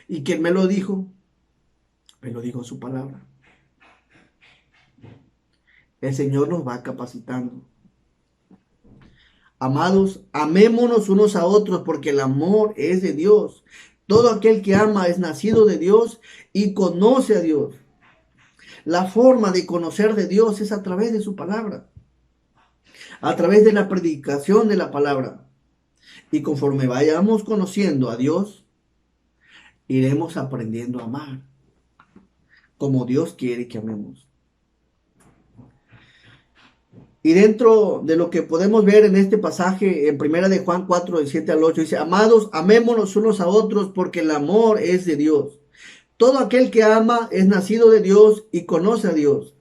¿Y quién me lo dijo? Me lo dijo su palabra. El Señor nos va capacitando. Amados, amémonos unos a otros porque el amor es de Dios. Todo aquel que ama es nacido de Dios y conoce a Dios. La forma de conocer de Dios es a través de su palabra, a través de la predicación de la palabra. Y conforme vayamos conociendo a Dios, iremos aprendiendo a amar como Dios quiere que amemos. Y dentro de lo que podemos ver en este pasaje, en 1 de Juan 4, del 7 al 8, dice, amados, amémonos unos a otros porque el amor es de Dios. Todo aquel que ama es nacido de Dios y conoce a Dios.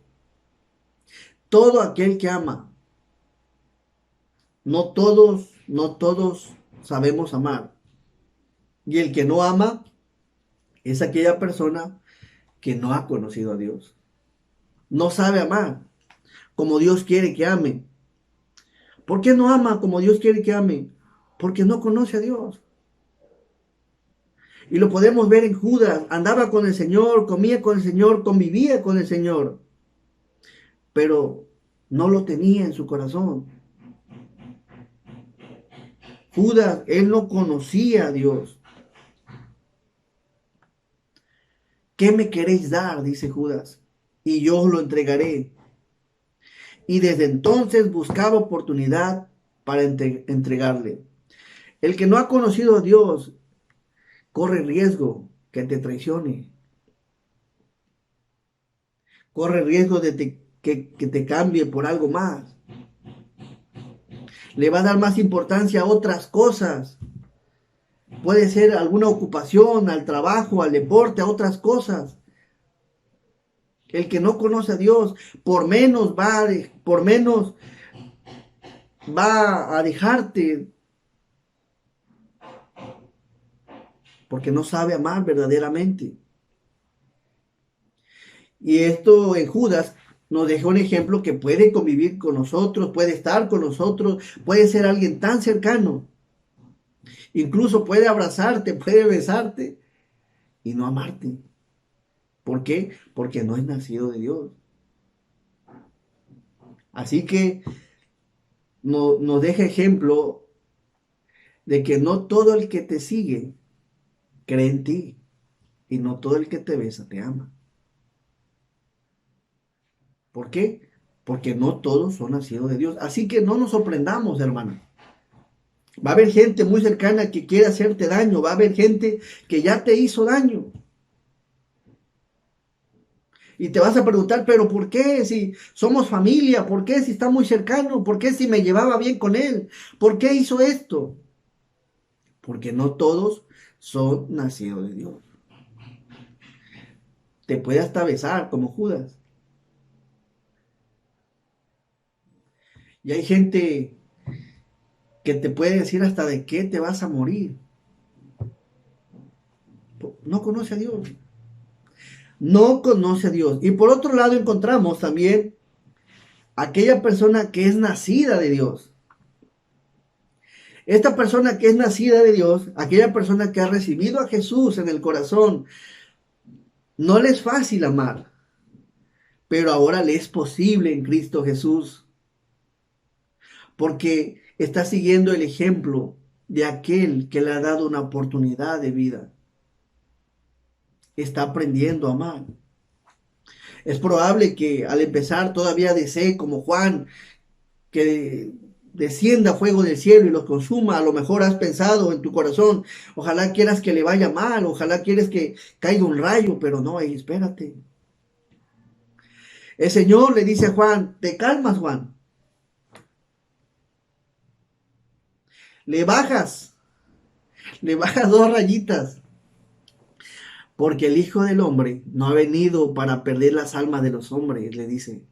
Todo aquel que ama. No todos sabemos amar. Y el que no ama es aquella persona que no ha conocido a Dios. No sabe amar como Dios quiere que ame. ¿Por qué no ama como Dios quiere que ame? Porque no conoce a Dios. Y lo podemos ver en Judas. Andaba con el Señor, comía con el Señor, convivía con el Señor. Pero no lo tenía en su corazón. Judas, él no conocía a Dios. ¿Qué me queréis dar? Dice Judas. Y yo os lo entregaré. Y desde entonces buscaba oportunidad para entregarle. El que no ha conocido a Dios corre riesgo que te traicione. Corre riesgo de que te cambie por algo más. Le va a dar más importancia a otras cosas. Puede ser alguna ocupación, al trabajo, al deporte, a otras cosas. El que no conoce a Dios, por menos va a dejarte. Porque no sabe amar verdaderamente. Y esto en Judas nos dejó un ejemplo que puede convivir con nosotros, puede estar con nosotros, puede ser alguien tan cercano. Incluso puede abrazarte, puede besarte y no amarte. ¿Por qué? Porque no es nacido de Dios. Así que nos deja ejemplo de que no todo el que te sigue cree en ti y no todo el que te besa te ama. ¿Por qué? Porque no todos son nacidos de Dios. Así que no nos sorprendamos, hermano. Va a haber gente muy cercana que quiere hacerte daño. Va a haber gente que ya te hizo daño. Y te vas a preguntar, ¿pero por qué? Si somos familia, ¿por qué? Si está muy cercano, ¿por qué? Si me llevaba bien con él, ¿por qué hizo esto? porque no todos son nacidos de Dios. Te puede hasta besar como Judas. Y hay gente que te puede decir hasta de qué te vas a morir. No conoce a Dios. No conoce a Dios. Y por otro lado encontramos también aquella persona que es nacida de Dios. Esta persona que es nacida de Dios, aquella persona que ha recibido a Jesús en el corazón, no le es fácil amar, pero ahora le es posible en Cristo Jesús, porque está siguiendo el ejemplo de aquel que le ha dado una oportunidad de vida. Está aprendiendo a amar. Es probable que al empezar todavía desee, como Juan, que descienda fuego del cielo y los consuma. A lo mejor has pensado en tu corazón, ojalá quieras que le vaya mal, ojalá quieres que caiga un rayo, pero no, espérate. El Señor le dice a Juan, te calmas, Juan. Le bajas 2 rayitas. Porque el Hijo del Hombre no ha venido para perder las almas de los hombres, le dice,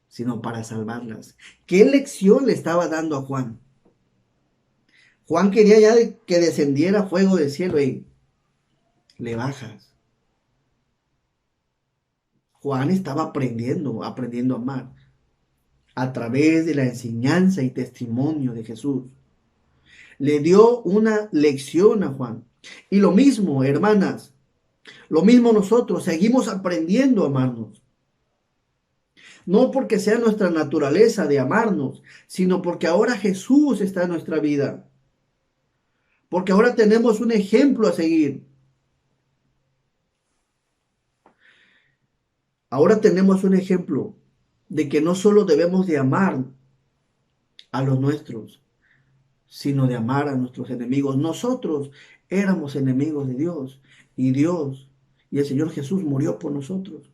sino para salvarlas. ¿Qué lección le estaba dando a Juan? Juan quería ya que descendiera fuego del cielo y le bajas. Juan estaba aprendiendo a amar a través de la enseñanza y testimonio de Jesús. Le dio una lección a Juan. Y lo mismo, hermanas, lo mismo nosotros, seguimos aprendiendo a amarnos. No porque sea nuestra naturaleza de amarnos, sino porque ahora Jesús está en nuestra vida. Porque ahora tenemos un ejemplo a seguir. Ahora tenemos un ejemplo de que no solo debemos de amar a los nuestros, sino de amar a nuestros enemigos. Nosotros éramos enemigos de Dios y el Señor Jesús murió por nosotros.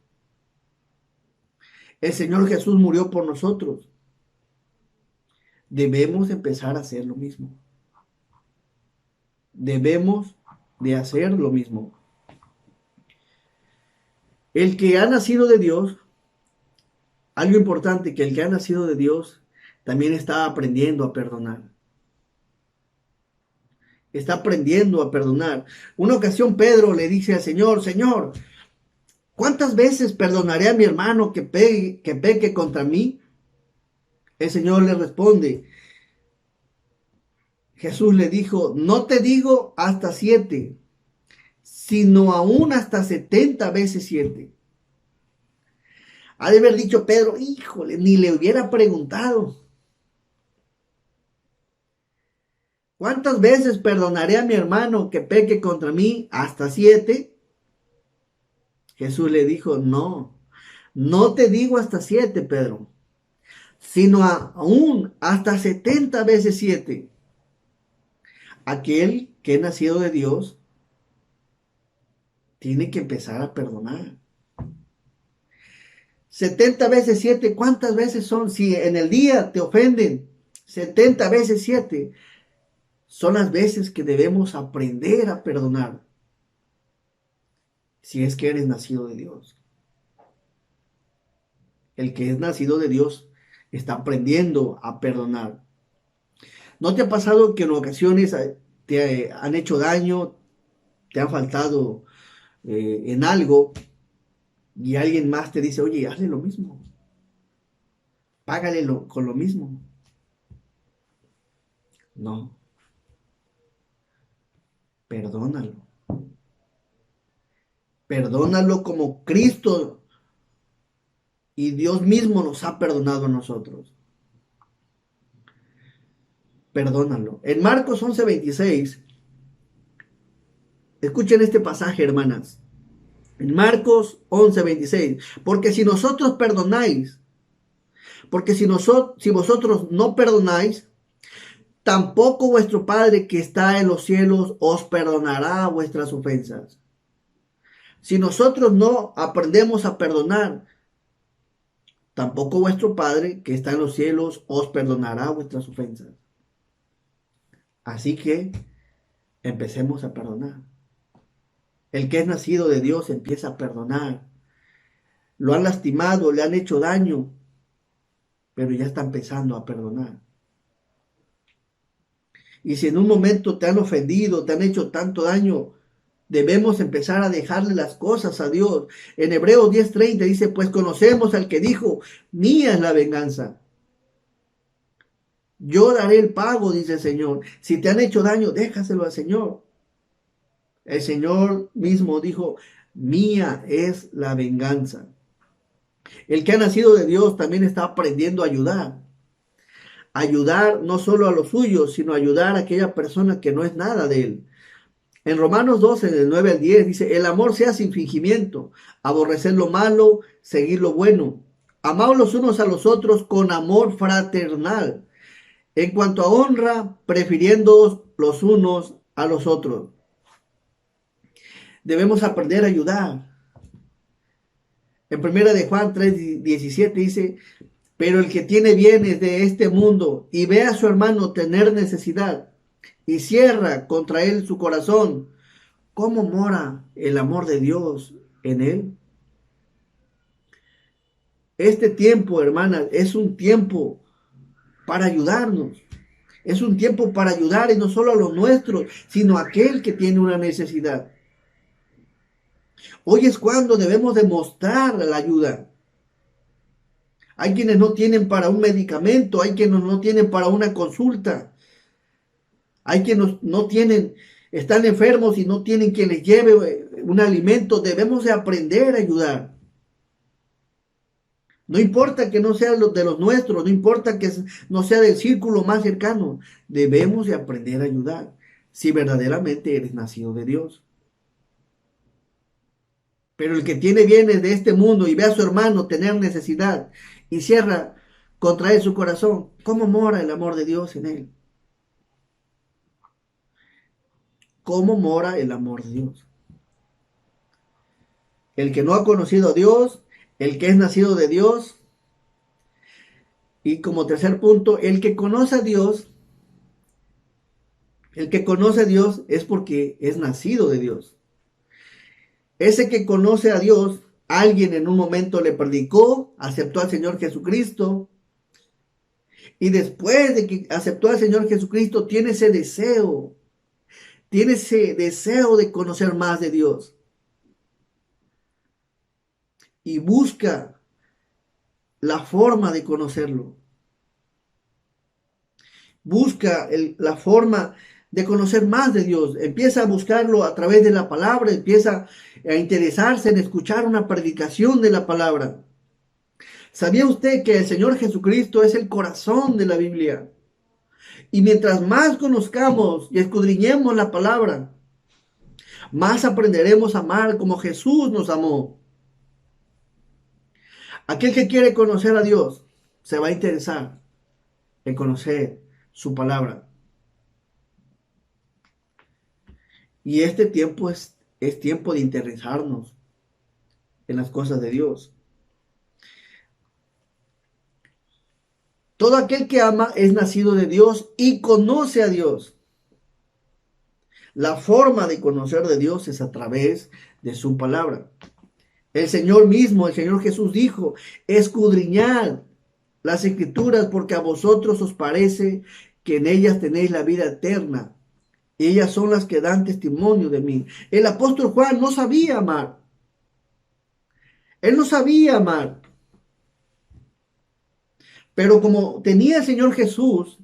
El Señor Jesús murió por nosotros. Debemos empezar a hacer lo mismo. Debemos de hacer lo mismo. El que ha nacido de Dios, algo importante, que el que ha nacido de Dios también está aprendiendo a perdonar. Está aprendiendo a perdonar. Una ocasión Pedro le dice al Señor, Señor, ¿cuántas veces perdonaré a mi hermano que peque contra mí? El Señor le responde, Jesús le dijo, no te digo hasta 7, sino aún hasta 70 veces 7. Ha de haber dicho Pedro, híjole, ni le hubiera preguntado. ¿Cuántas veces perdonaré a mi hermano que peque contra mí? ¿Hasta 7? Jesús le dijo, no te digo hasta 7, Pedro, sino aún hasta 70 veces 7. Aquel que es nacido de Dios tiene que empezar a perdonar. 70 veces 7, ¿cuántas veces son? Si en el día te ofenden, 70 veces 7 son las veces que debemos aprender a perdonar. Si es que eres nacido de Dios. El que es nacido de Dios está aprendiendo a perdonar. ¿No te ha pasado que en ocasiones te han hecho daño, te han faltado en algo y alguien más te dice, oye, hazle lo mismo? Págale con lo mismo. No. Perdónalo. Perdónalo como Cristo y Dios mismo nos ha perdonado a nosotros. Perdónalo. En Marcos 11:26, escuchen este pasaje, hermanas. En Marcos 11:26, porque si vosotros no perdonáis, tampoco vuestro Padre que está en los cielos os perdonará vuestras ofensas. Si nosotros no aprendemos a perdonar, tampoco vuestro Padre que está en los cielos os perdonará vuestras ofensas. Así que empecemos a perdonar. El que es nacido de Dios empieza a perdonar. Lo han lastimado, le han hecho daño, pero ya está empezando a perdonar. Y si en un momento te han ofendido, te han hecho tanto daño, debemos empezar a dejarle las cosas a Dios. En Hebreos 10:30 dice, pues conocemos al que dijo, mía es la venganza. Yo daré el pago, dice el Señor. Si te han hecho daño, déjaselo al Señor. El Señor mismo dijo, mía es la venganza. El que ha nacido de Dios también está aprendiendo a ayudar. Ayudar no solo a los suyos, sino ayudar a aquella persona que no es nada de él. En Romanos 12, del 9 al 10, dice, el amor sea sin fingimiento, aborrecer lo malo, seguir lo bueno. Amaos los unos a los otros con amor fraternal. En cuanto a honra, prefiriéndoos los unos a los otros. Debemos aprender a ayudar. En 1 de Juan 3:17 dice, pero el que tiene bienes de este mundo y ve a su hermano tener necesidad y cierra contra él su corazón, ¿cómo mora el amor de Dios en él? Este tiempo, hermanas, es un tiempo para ayudarnos. Es un tiempo para ayudar y no solo a los nuestros, sino a aquel que tiene una necesidad. Hoy es cuando debemos demostrar la ayuda. Hay quienes no tienen para un medicamento, hay quienes no tienen para una consulta. Hay quienes no tienen, están enfermos y no tienen quien les lleve un alimento. Debemos de aprender a ayudar. No importa que no sea de los nuestros, no importa que no sea del círculo más cercano. Debemos de aprender a ayudar si verdaderamente eres nacido de Dios. Pero el que tiene bienes de este mundo y ve a su hermano tener necesidad y cierra contra él su corazón, ¿cómo mora el amor de Dios en él? ¿Cómo mora el amor de Dios? El que no ha conocido a Dios, el que es nacido de Dios. Y como tercer punto, el que conoce a Dios, es porque es nacido de Dios. Ese que conoce a Dios, alguien en un momento le predicó, aceptó al Señor Jesucristo. Y después de que aceptó al Señor Jesucristo, tiene ese deseo de conocer más de Dios. Y busca la forma de conocerlo. Busca la forma de conocer más de Dios. Empieza a buscarlo a través de la palabra. Empieza a interesarse en escuchar una predicación de la palabra. ¿Sabía usted que el Señor Jesucristo es el corazón de la Biblia? Y mientras más conozcamos y escudriñemos la palabra, más aprenderemos a amar como Jesús nos amó. Aquel que quiere conocer a Dios se va a interesar en conocer su palabra. Y este tiempo es tiempo de interesarnos en las cosas de Dios. Todo aquel que ama es nacido de Dios y conoce a Dios. La forma de conocer de Dios es a través de su palabra. El Señor mismo, el Señor Jesús dijo, escudriñad las Escrituras porque a vosotros os parece que en ellas tenéis la vida eterna. Y ellas son las que dan testimonio de mí. El apóstol Juan no sabía amar. Él no sabía amar. Pero como tenía el Señor Jesús,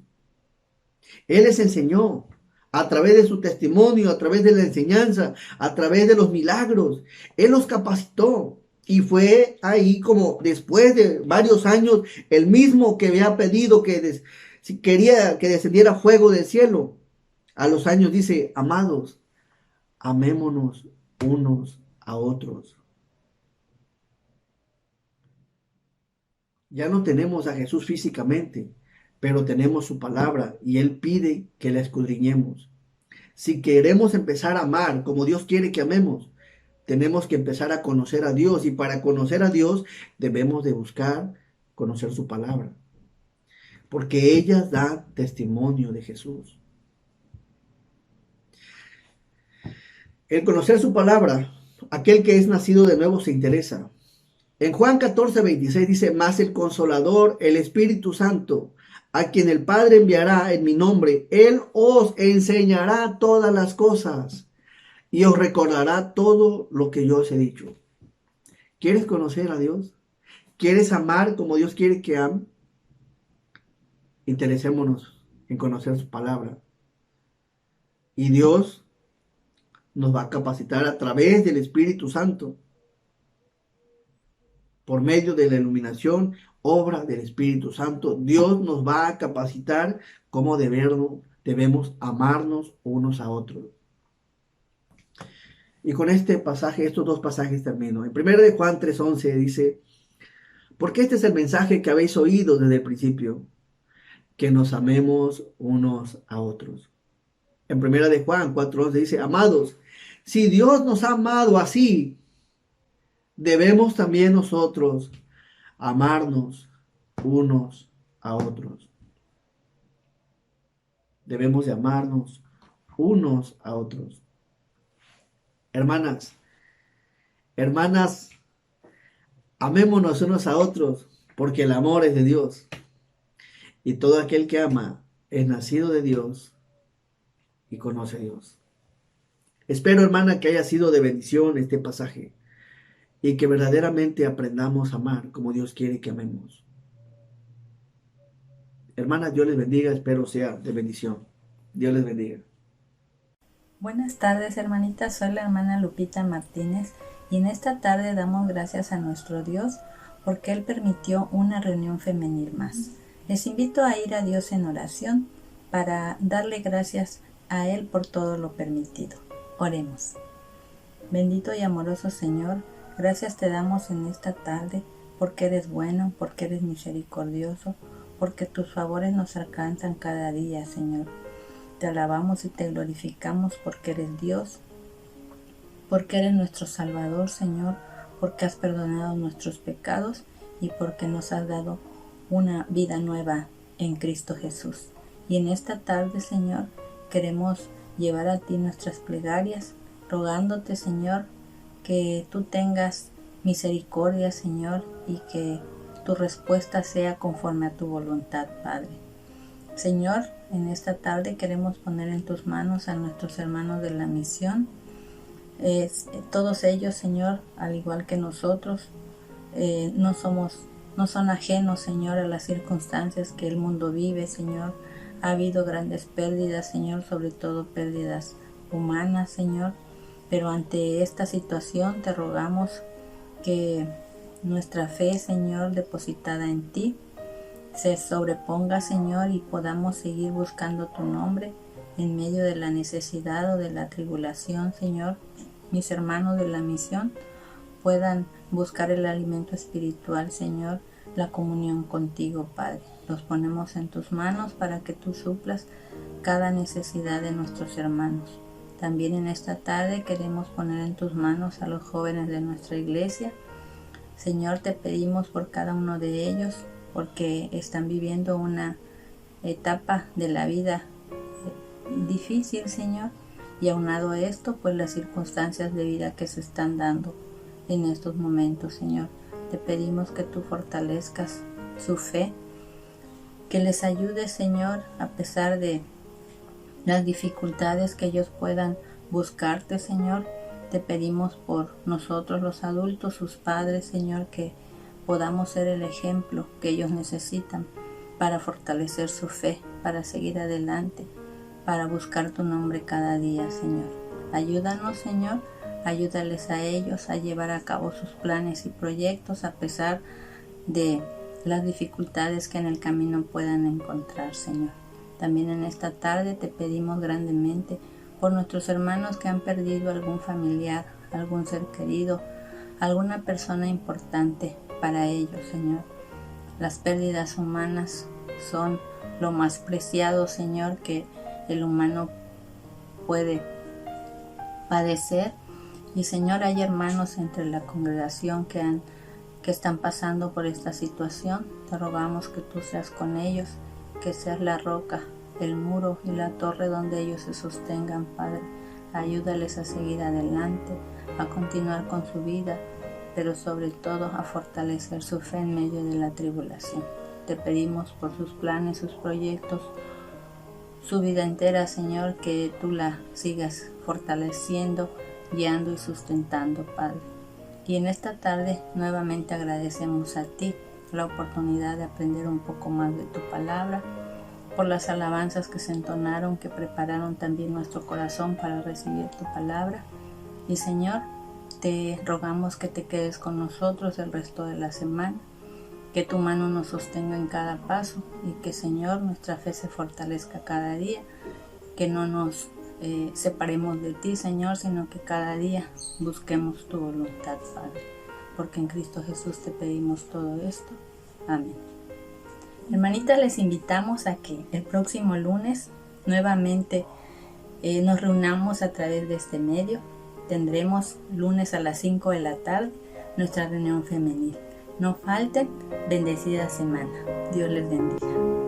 Él les enseñó a través de su testimonio, a través de la enseñanza, a través de los milagros. Él los capacitó. Y fue ahí como después de varios años, el mismo que había pedido que si quería que descendiera fuego del cielo. A los años dice, amados, amémonos unos a otros. Ya no tenemos a Jesús físicamente, pero tenemos su palabra y Él pide que la escudriñemos. Si queremos empezar a amar como Dios quiere que amemos, tenemos que empezar a conocer a Dios, y para conocer a Dios debemos de buscar conocer su palabra, porque ellas dan testimonio de Jesús. el conocer su palabra, aquel que es nacido de nuevo se interesa. En Juan 14:26 dice, mas el Consolador, el Espíritu Santo, a quien el Padre enviará en mi nombre, Él os enseñará todas las cosas y os recordará todo lo que yo os he dicho. ¿Quieres conocer a Dios? ¿Quieres amar como Dios quiere que ame? Interesémonos en conocer su palabra. Y Dios nos va a capacitar a través del Espíritu Santo, por medio de la iluminación, obra del Espíritu Santo. Dios nos va a capacitar cómo debemos amarnos unos a otros. Y con este pasaje, estos dos pasajes termino. En 1 de Juan 3:11 dice, porque este es el mensaje que habéis oído desde el principio, que nos amemos unos a otros. En 1 de Juan 4:11 dice, amados, si Dios nos ha amado así, debemos también nosotros amarnos unos a otros. Debemos de amarnos unos a otros. Hermanas, amémonos unos a otros, porque el amor es de Dios. Y todo aquel que ama es nacido de Dios y conoce a Dios. Espero, hermana, que haya sido de bendición este pasaje y que verdaderamente aprendamos a amar como Dios quiere que amemos. Hermanas, Dios les bendiga, espero sea de bendición. Dios les bendiga. Buenas tardes, hermanitas, soy la hermana Lupita Martínez y en esta tarde damos gracias a nuestro Dios porque Él permitió una reunión femenil más. Les invito a ir a Dios en oración para darle gracias a Él por todo lo permitido. Oremos. Bendito y amoroso Señor, gracias te damos en esta tarde porque eres bueno, porque eres misericordioso, porque tus favores nos alcanzan cada día, Señor. Te alabamos y te glorificamos porque eres Dios, porque eres nuestro Salvador, Señor, porque has perdonado nuestros pecados y porque nos has dado una vida nueva en Cristo Jesús. Y en esta tarde, Señor, queremos llevar a ti nuestras plegarias, rogándote, Señor, que tú tengas misericordia, Señor, y que tu respuesta sea conforme a tu voluntad, Padre. Señor, en esta tarde queremos poner en tus manos a nuestros hermanos de la misión. Todos ellos, Señor, al igual que nosotros, no son ajenos, Señor, a las circunstancias que el mundo vive, Señor. Ha habido grandes pérdidas, Señor, sobre todo pérdidas humanas, Señor. Pero ante esta situación te rogamos que nuestra fe, Señor, depositada en ti, se sobreponga, Señor, y podamos seguir buscando tu nombre en medio de la necesidad o de la tribulación, Señor. Mis hermanos de la misión puedan buscar el alimento espiritual, Señor, la comunión contigo, Padre. Los ponemos en tus manos para que tú suplas cada necesidad de nuestros hermanos. También en esta tarde queremos poner en tus manos a los jóvenes de nuestra iglesia. Señor, te pedimos por cada uno de ellos, porque están viviendo una etapa de la vida difícil, Señor, y aunado a esto, pues las circunstancias de vida que se están dando en estos momentos, Señor. Te pedimos que tú fortalezcas su fe, que les ayudes, Señor, a pesar de las dificultades que ellos puedan buscarte, Señor. Te pedimos por nosotros los adultos, sus padres, Señor, que podamos ser el ejemplo que ellos necesitan para fortalecer su fe, para seguir adelante, para buscar tu nombre cada día, Señor. Ayúdanos, Señor, ayúdales a ellos a llevar a cabo sus planes y proyectos a pesar de las dificultades que en el camino puedan encontrar, Señor. También en esta tarde te pedimos grandemente por nuestros hermanos que han perdido algún familiar, algún ser querido, alguna persona importante para ellos, Señor. Las pérdidas humanas son lo más preciado, Señor, que el humano puede padecer. Y, Señor, hay hermanos entre la congregación que están pasando por esta situación. Te rogamos que tú seas con ellos, que seas la roca, el muro y la torre donde ellos se sostengan, Padre. ayúdales a seguir adelante, a continuar con su vida, pero sobre todo a fortalecer su fe en medio de la tribulación. Te pedimos por sus planes, sus proyectos, su vida entera, Señor, que tú la sigas fortaleciendo, guiando y sustentando, Padre. Y en esta tarde nuevamente agradecemos a ti la oportunidad de aprender un poco más de tu palabra, por las alabanzas que se entonaron, que prepararon también nuestro corazón para recibir tu palabra. Y Señor, te rogamos que te quedes con nosotros el resto de la semana, que tu mano nos sostenga en cada paso y que, Señor, nuestra fe se fortalezca cada día, que no nos separemos de ti, Señor, sino que cada día busquemos tu voluntad, Padre, porque en Cristo Jesús te pedimos todo esto. Amén. Hermanitas, les invitamos a que el próximo lunes nuevamente nos reunamos a través de este medio. Tendremos lunes a las 5 de la tarde nuestra reunión femenil. No falten, bendecida semana. Dios les bendiga.